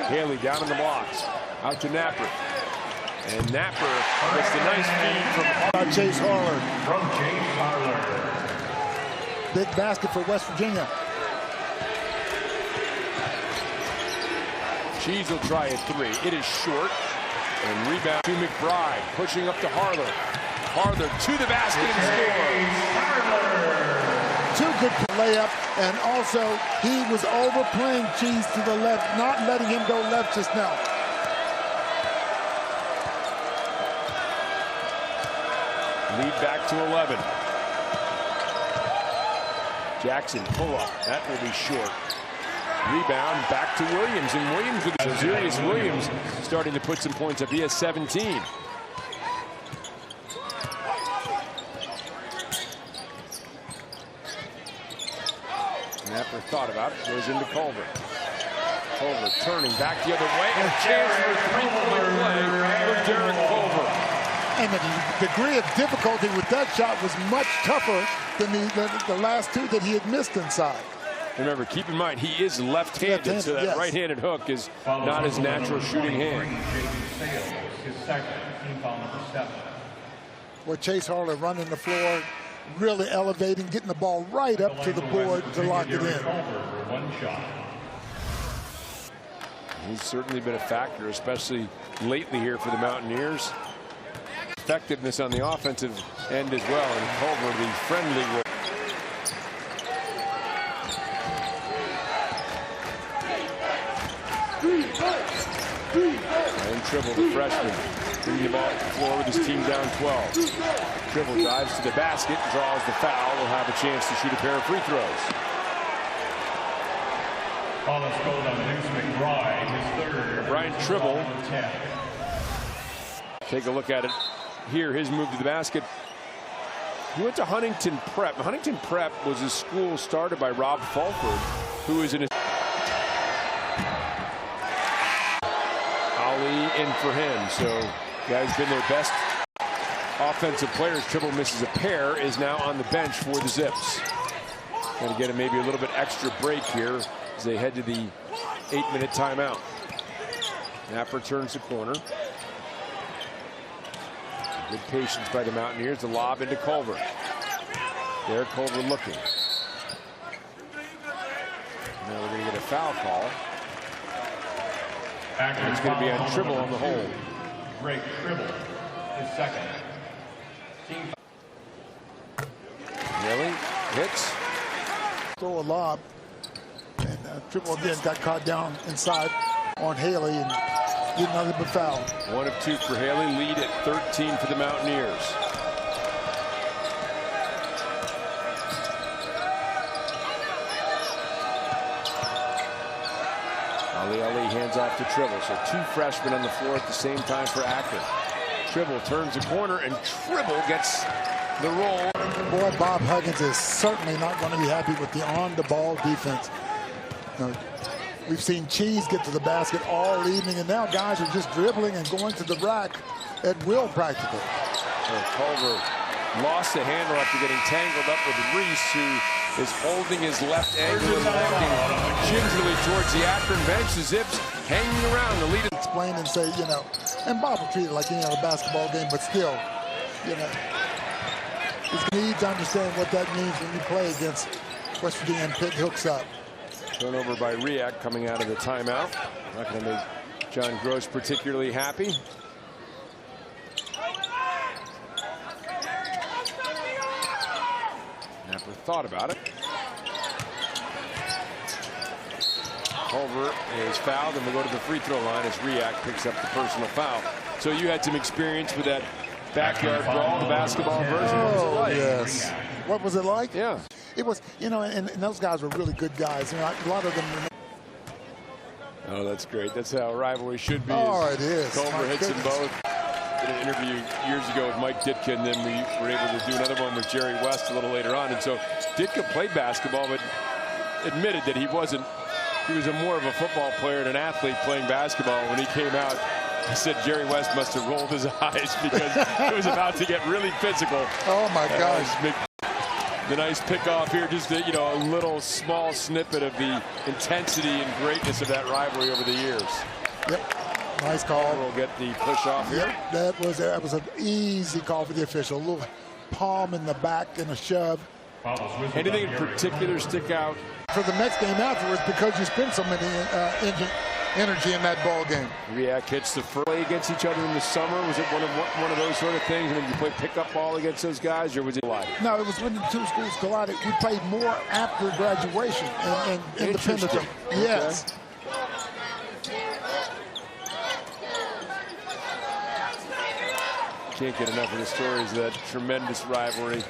Haley down in the blocks. Out to Napper. And Napper gets the nice feed from Chase Harler. From Chase Harler. Big basket for West Virginia. Cheese will try a three. It is short. And rebound to McBride. Pushing up to Harler. Harler to the basket and scores. Two good layup. And also, he was overplaying Cheese to the left, not letting him go left just now. Lead back to 11. Jackson pull up. That will be short. Rebound back to Williams. And Williams with Xeyrius Williams starting to put some points up. He has 17. Napper thought about it. Goes into Culver. Culver turning back the other way. And a chance for a three-point play for Derek Culver. And the degree of difficulty with that shot was much tougher than the last two that he had missed inside. Remember, keep in mind, he is left-handed, so that yes. Right-handed hook is not his natural shooting hand. His second, team foul number 7. Well, Chase Harler running the floor, really elevating, getting the ball right up to the board to lock it in. He's certainly been a factor, especially lately here for the Mountaineers. Effectiveness on the offensive end as well, and Culver, the friendly role. And Tribble, the freshman, bringing the ball to the floor with his team down 12. Tribble drives to the basket, draws the foul, will have a chance to shoot a pair of free throws. Ball is scored on Deuce McBride, his third. Brian Tribble. Take a look at it here, his move to the basket. He went to Huntington Prep. Huntington Prep was a school started by Rob Fulford, who is an Ali in for him. So guy's been their best offensive players. Tribble misses a pair, is now on the bench for the Zips. Going to get him maybe a little bit extra break here as they head to the 8-minute timeout. Napper turns the corner. Good patience by the Mountaineers. The lob into Culver. There, Culver looking. Now we're going to get a foul call. It's going to be on Tribble on the hold. Greg Tribble, his second. Really? Hits. Throw a lob. And Tribble again got caught down inside on Haley and did nothing but foul. 1 of 2 for Haley. Lead at 13 for the Mountaineers. Ali hands off to Tribble. So 2 freshmen on the floor at the same time for Akron. Tribble turns the corner and Tribble gets the roll. Boy, Bob Huggins is certainly not going to be happy with the on-the-ball defense. You know, we've seen Cheese get to the basket all evening, and now guys are just dribbling and going to the rack at will practically. So Culver lost the handle after getting tangled up with Reese, who is holding his left ankle and walking gingerly towards the Akron bench. The Zips hanging around. The lead. Explain and say, you know, and Bob will treat it like any other basketball game, but still, you know, he needs to understand what that means when you play against West Virginia and pick hooks up. Turnover by Riak coming out of the timeout. Not going to make John Gross particularly happy. Napper thought about it. Culver is fouled, and we'll go to the free throw line as Riak picks up the personal foul. So you had some experience with that backyard brawl, the basketball version. What was it like? Yes. What was it like? Yeah. It was, you know, and those guys were really good guys. You know, a lot of them. Oh, that's great. That's how a rivalry should be. Oh, it is. Culver hits them both. Did an interview years ago with Mike Ditka, and then we were able to do another one with Jerry West a little later on. And so Ditka played basketball, but admitted that he wasn't. He was more of a football player and an athlete playing basketball. When he came out, he said Jerry West must have rolled his eyes because it was about to get really physical. Oh, my gosh. The nice pickoff here, just a, a little small snippet of the intensity and greatness of that rivalry over the years. Yep. Nice call. We'll get the push off here. Yep. That was an easy call for the official. A little palm in the back and a shove. Anything in particular stick out? For the next game afterwards, because you spent so many energy in that ball game. Riak hits the play against each other in the summer. Was it one of those sort of things? I mean, you play pickup ball against those guys, or was it live? No, it was when the two schools collided. We played more after graduation and independently. Yes. Can't get enough of the stories of that tremendous rivalry.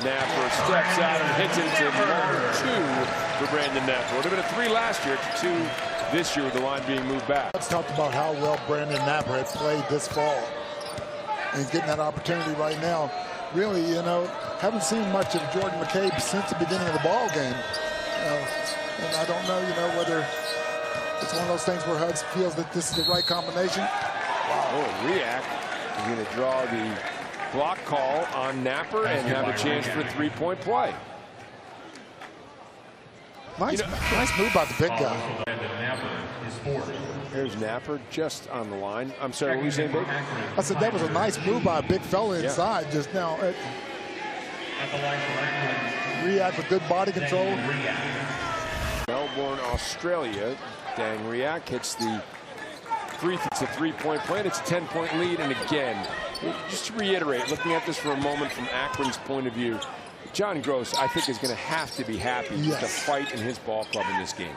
Napper steps out and hits it. It's a #2 for Brandon Napper. It would have been a 3 last year. It's a 2 this year with the line being moved back. Let's talk about how well Brandon Napper had played this fall. And he's getting that opportunity right now. Really, haven't seen much of Jordan McCabe since the beginning of the ball game. And I don't know, whether it's one of those things where Huggs feels that this is the right combination. Wow. Oh, Riak is going to draw the block call on Napper and have a chance for a 3-point play. Nice move by the big guy. There's Napper just on the line. I'm sorry, what were you saying, Dave? I said that was a nice move by a big fella inside just now. Riak with good body control. Melbourne, Australia. Dang Riak hits the it's a 3-point play, and it's a 10-point lead. And again, just to reiterate, looking at this for a moment from Akron's point of view, John Gross, I think, is going to have to be happy with the fight in his ball club in this game.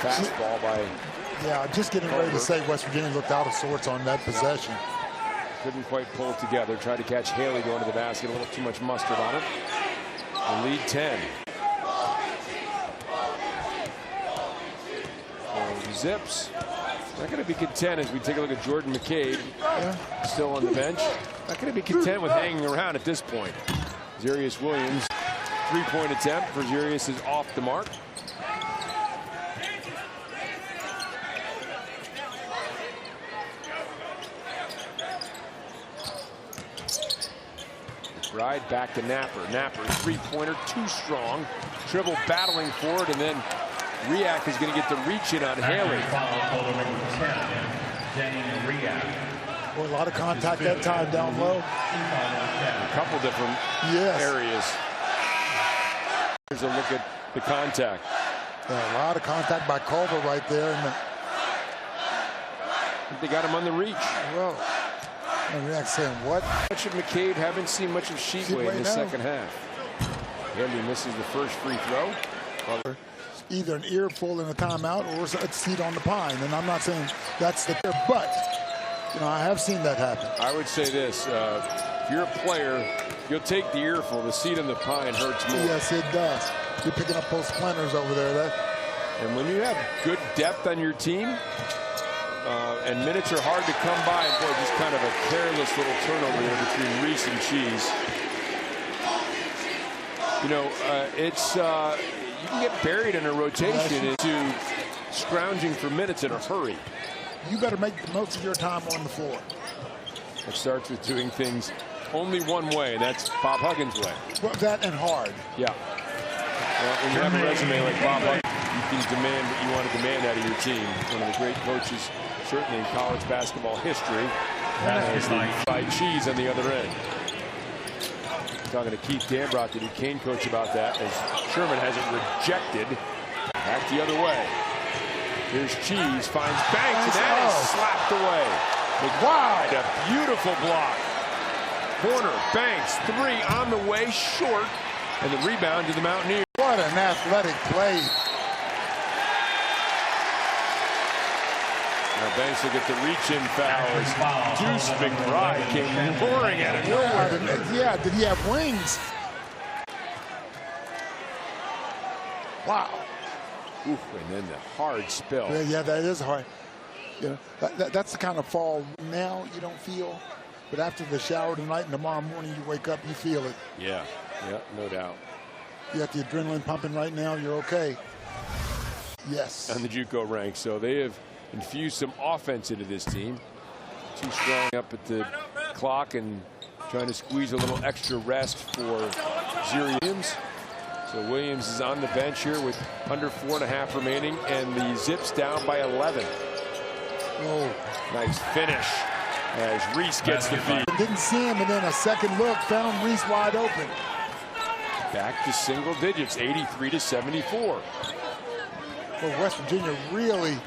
Fastball by... Yeah, just getting ready to say West Virginia looked out of sorts on that possession. Couldn't quite pull it together. Tried to catch Haley going to the basket. A little too much mustard on it. The lead 10. Zips. Not going to be content as we take a look at Jordan McCabe. Still on the bench. Not going to be content with hanging around at this point. Xeyrius Williams. 3-point attempt for Xeyrius is off the mark. Right back to Napper. Napper, 3-pointer, too strong. Dribble battling for it, and then Riak is going to get the reach in on Haley. Boy, a lot of contact that time down low. A couple different areas. Here's a look at the contact. Yeah, a lot of contact by Culver right there. And they got him on the reach. Well, and Riak saying, what? Much of McCabe, haven't seen much of Sheetway in the second half. Haley misses the first free throw. Either an earful in a timeout or a seat on the pine. And I'm not saying that's the case, but I have seen that happen. I would say this, if you're a player, you'll take the earful. The seat on the pine hurts more. Yes, it does. You're picking up those splinters over there. And when you have good depth on your team, and minutes are hard to come by, and boy, just kind of a careless little turnover there between Reese and Cheese. You can get buried in a rotation into scrounging for minutes in a hurry. You better make the most of your time on the floor. It starts with doing things only one way, and that's Bob Huggins' way. Well, that and hard. Yeah. Well, when you have a resume like Bob Huggins, you can demand what you want to demand out of your team. One of the great coaches, certainly in college basketball history, as the fried cheese on the other end. Talking to Keith Dambrot, the Duquesne coach, about that, as Sherman has it rejected. Back the other way. Here's Cheese, finds Banks, and that is slapped away. McBride, a beautiful block. Corner, Banks, 3 on the way, short, and the rebound to the Mountaineers. What an athletic play. Now Banks will get the reach-in foul as Deuce McBride came roaring at it. Yeah, did he have wings? Wow. Oof, and then the hard spill. Yeah, that is hard. That's the kind of fall now you don't feel, but after the shower tonight and tomorrow morning you wake up, you feel it. Yeah, no doubt. You got the adrenaline pumping right now, you're okay. Yes. On the JUCO ranks, so they have infused some offense into this team. Too strong up at the clock and trying to squeeze a little extra rest for Xeyrius Williams. So Williams is on the bench here with under 4.5 remaining, and the Zips down by 11. Oh, nice finish as Reese gets the feed. Didn't see him, and then a second look found Reese wide open. Back to single digits, 83-74. Well, West Virginia really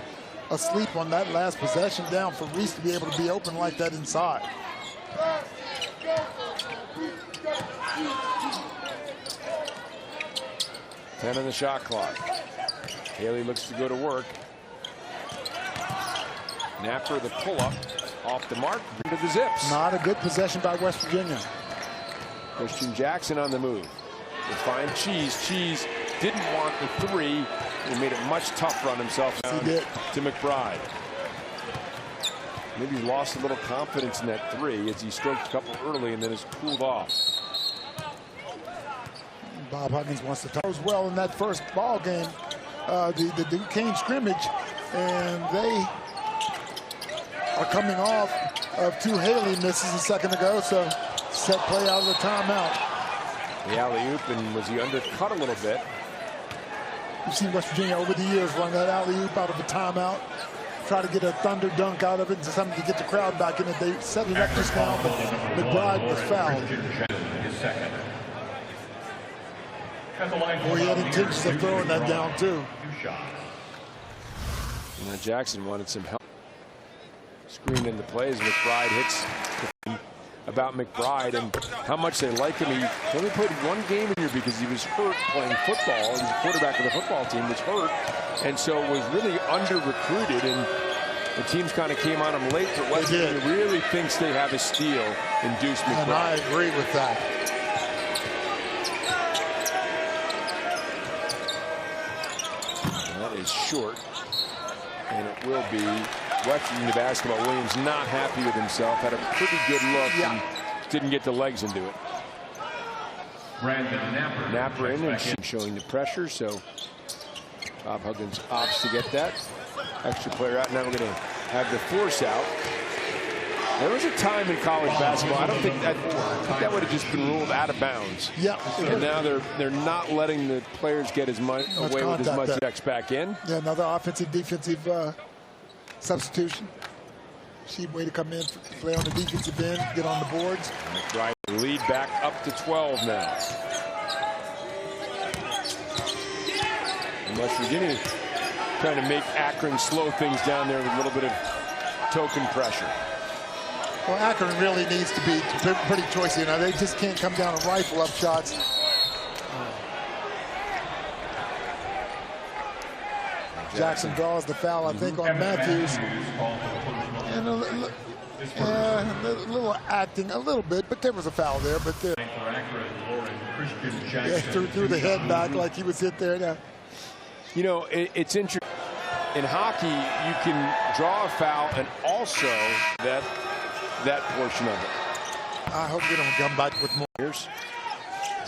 asleep on that last possession down for Reese to be able to be open like that inside. Ten on the shot clock. Haley looks to go to work. Napper the pull-up off the mark into the Zips. Not a good possession by West Virginia. Christian Jackson on the move. They find Cheese. Cheese didn't want the three. He made it much tougher on himself. He did. To McBride. Maybe he lost a little confidence in that three as he stroked a couple early and then has cooled off. Bob Huggins wants to talk as well in that first ball game, the Duquesne scrimmage, and they are coming off of 2 Haley misses a second ago, so set play out of the timeout. The alley-oop, and was he undercut a little bit? You've seen West Virginia over the years run that alley-oop out of a timeout, try to get a thunder dunk out of it, and something to get the crowd back in it. They set it up just now, but McBride was fouled. Boy, he had intentions of throwing that down, too. Now Jackson wanted some help. Screen in the plays. McBride hits about McBride and how much they like him. He only played 1 game in here because he was hurt playing football. He's the quarterback of the football team, was hurt, and so was really under-recruited, and the teams kind of came on him late, but West Virginia really thinks they have a steal in Deuce McBride. And I agree with that. That is short, and it will be West Virginia basketball. Williams not happy with himself, had a pretty good look and didn't get the legs into it. Napper in and showing the pressure, so Bob Huggins opts to get that extra player out. Now we're going to have the force out. There was a time in college basketball, I think that would have just been ruled out of bounds. Yeah. And now they're not letting the players get as much away with as much checks back in. Yeah, another offensive defensive substitution. Cheap way to come in, play on the defensive end, get on the boards. McBride lead back up to 12 now. And West Virginia trying to make Akron slow things down there with a little bit of token pressure. Well, Akron really needs to be pretty choicy. Now they just can't come down and rifle up shots. Jackson draws the foul, I think, on Matthews. And a little acting, a little bit, but there was a foul there. But there, threw the head back like he was hit there. Now, you know, it's interesting. In hockey, you can draw a foul and also that portion of it. I hope they don't come back with more. It's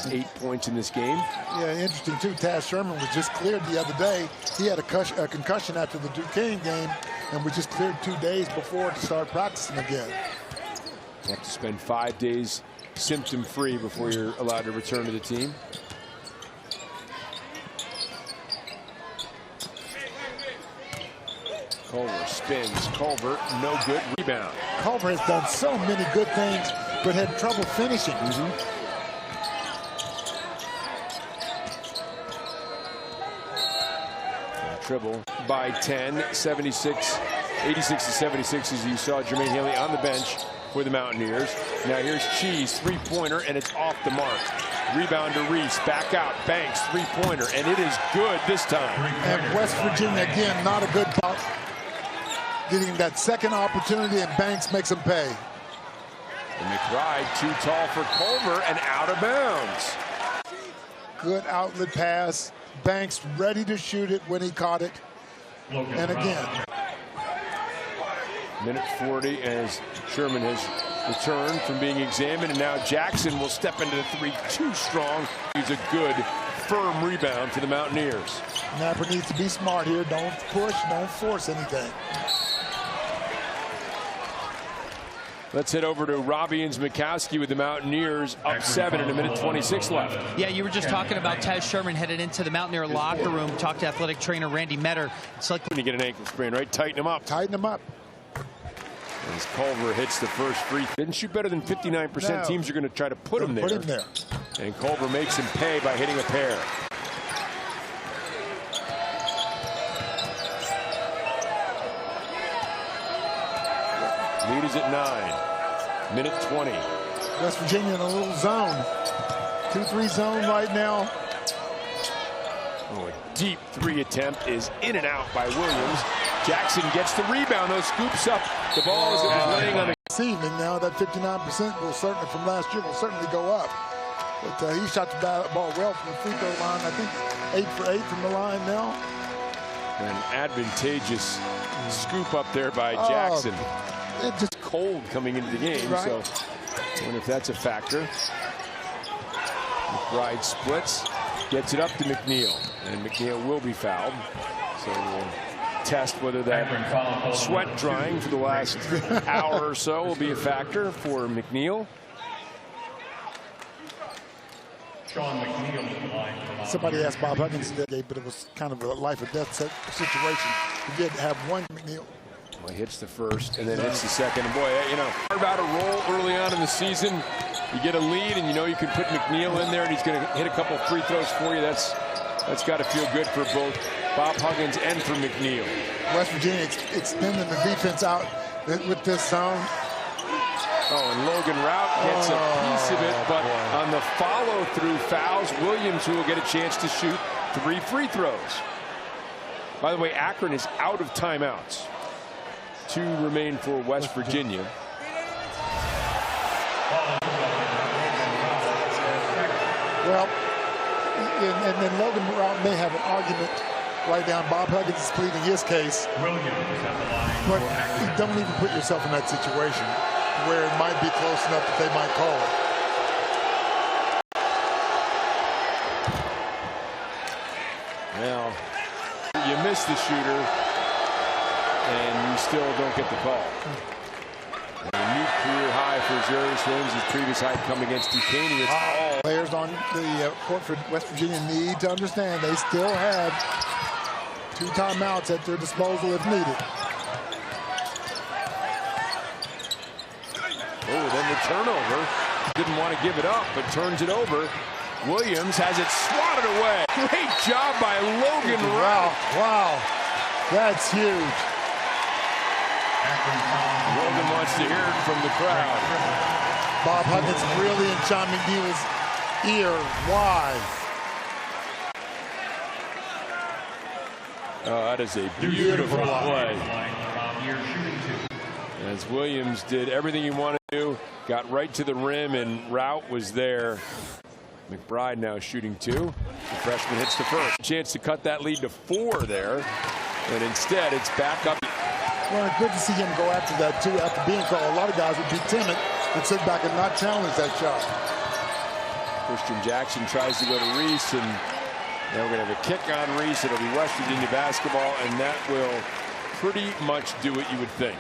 8 points in this game. Yeah, interesting too. Taz Sherman was just cleared the other day. He had a concussion after the Duquesne game, and was just cleared 2 days before to start practicing again. You have to spend 5 days symptom-free before you're allowed to return to the team. Culver spins. Culver, no good. Rebound. Culver has done so many good things, but had trouble finishing. Tribble by 10, 86-76 as you saw Jermaine Haley on the bench for the Mountaineers. Now here's Cheese, 3-pointer, and it's off the mark. Rebound to Reese, back out, Banks, 3-pointer, and it is good this time. And West Virginia, again, not a good ball. Getting that second opportunity, and Banks makes him pay. And McBride, too tall for Culver, and out of bounds. Good outlet pass. Banks ready to shoot it when he caught it. And again. Minute 40 as Sherman has returned from being examined, and now Jackson will step into the three too strong. He's a good, firm rebound for the Mountaineers. Napper needs to be smart here. Don't push, don't force anything. Let's head over to Robbie and Mikowski with the Mountaineers up 7 and 1:26 left. Yeah, you were just talking about Taz Sherman headed into the Mountaineer locker room. Talked to athletic trainer Randy Metter. It's like when you get an ankle sprain, right? Tighten him up. Tighten him up. As Culver hits the first free. Didn't shoot better than 59%. No. Teams are going to try to put him there. Put him there. And Culver makes him pay by hitting a pair. Lead is at 9. Minute 20. West Virginia in a little zone. 2-3 zone right now. Oh, a deep 3 attempt is in and out by Williams. Jackson gets the rebound, though, scoops up the ball as it was laying on the. This evening now, that 59% will certainly, from last year, will certainly go up. But he shot the ball well from the free throw line. I think 8 for 8 from the line now. An advantageous scoop up there by Jackson. It just cold coming into the game, right. So I wonder if that's a factor. McBride splits, gets it up to McNeil, and McNeil will be fouled. So we'll test whether that sweat drying for the last hour or so will be a factor for McNeil. Sean McNeil to the line. Somebody asked Bob Huggins today, but it was kind of a life or death situation. He did have one McNeil. Well, he hits the first and then hits the second. And boy, you know, about a roll early on in the season. You get a lead and you know you can put McNeil in there and he's going to hit a couple of free throws for you. That's got to feel good for both Bob Huggins and for McNeil. West Virginia extending the defense out with this zone. Oh, and Logan Rout gets a piece of it, but on the follow-through fouls Williams, who will get a chance to shoot 3 free throws. By the way, Akron is out of timeouts. 2 remain for West Virginia. Well, and then Logan Rout may have an argument right down. Bob Huggins is pleading his case. But you don't even put yourself in that situation where it might be close enough that they might call it. Well, you miss the shooter, and you still don't get the call. A new career high for Xeyrius Williams. His previous high come against Duquesne. It's all players on the court for West Virginia need to understand they still have 2 timeouts at their disposal if needed. Oh, then the turnover. Didn't want to give it up, but turns it over. Williams has it swatted away. Great job by Logan Rout. Wow, that's huge. Logan wants to hear it from the crowd. Bob Huggins really in John McNeil's ear. Why? Oh, that is a beautiful play. As Williams did everything he wanted to do, got right to the rim, and Rout was there. McBride now shooting 2. The freshman hits the first. Chance to cut that lead to 4 there, and instead it's back up. Well, good to see him go after that, too, after being called. A lot of guys would be timid and sit back and not challenge that shot. Christian Jackson tries to go to Reese, and now we're going to have a kick on Reese. It'll be West Virginia basketball, and that will pretty much do what you would think.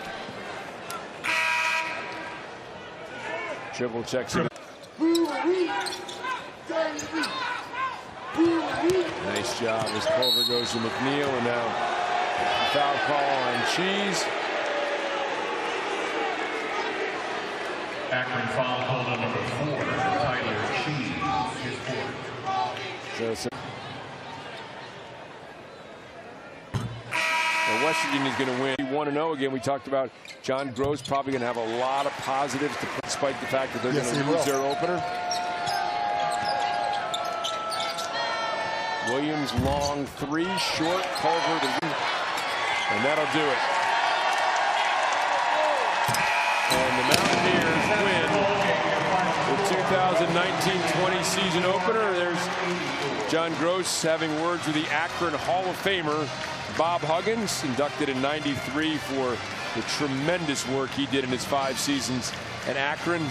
Triple checks it. Nice job as Culver goes to McNeil, and now foul call on Cheese. Akron foul called on number 4, Tyler Cheese, his 4th. Well, West Virginia is going to win 1-0 again. We talked about John Gross probably going to have a lot of positives, despite the fact that they're going to lose their opener. Williams long 3, short, Culver to win. And that'll do it. And the Mountaineers win the 2019-20 season opener. There's John Gross having words with the Akron Hall of Famer Bob Huggins, inducted in '93 for the tremendous work he did in his 5 seasons at Akron.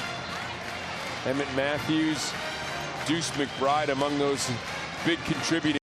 Emmett Matthews, Deuce McBride among those big contributors.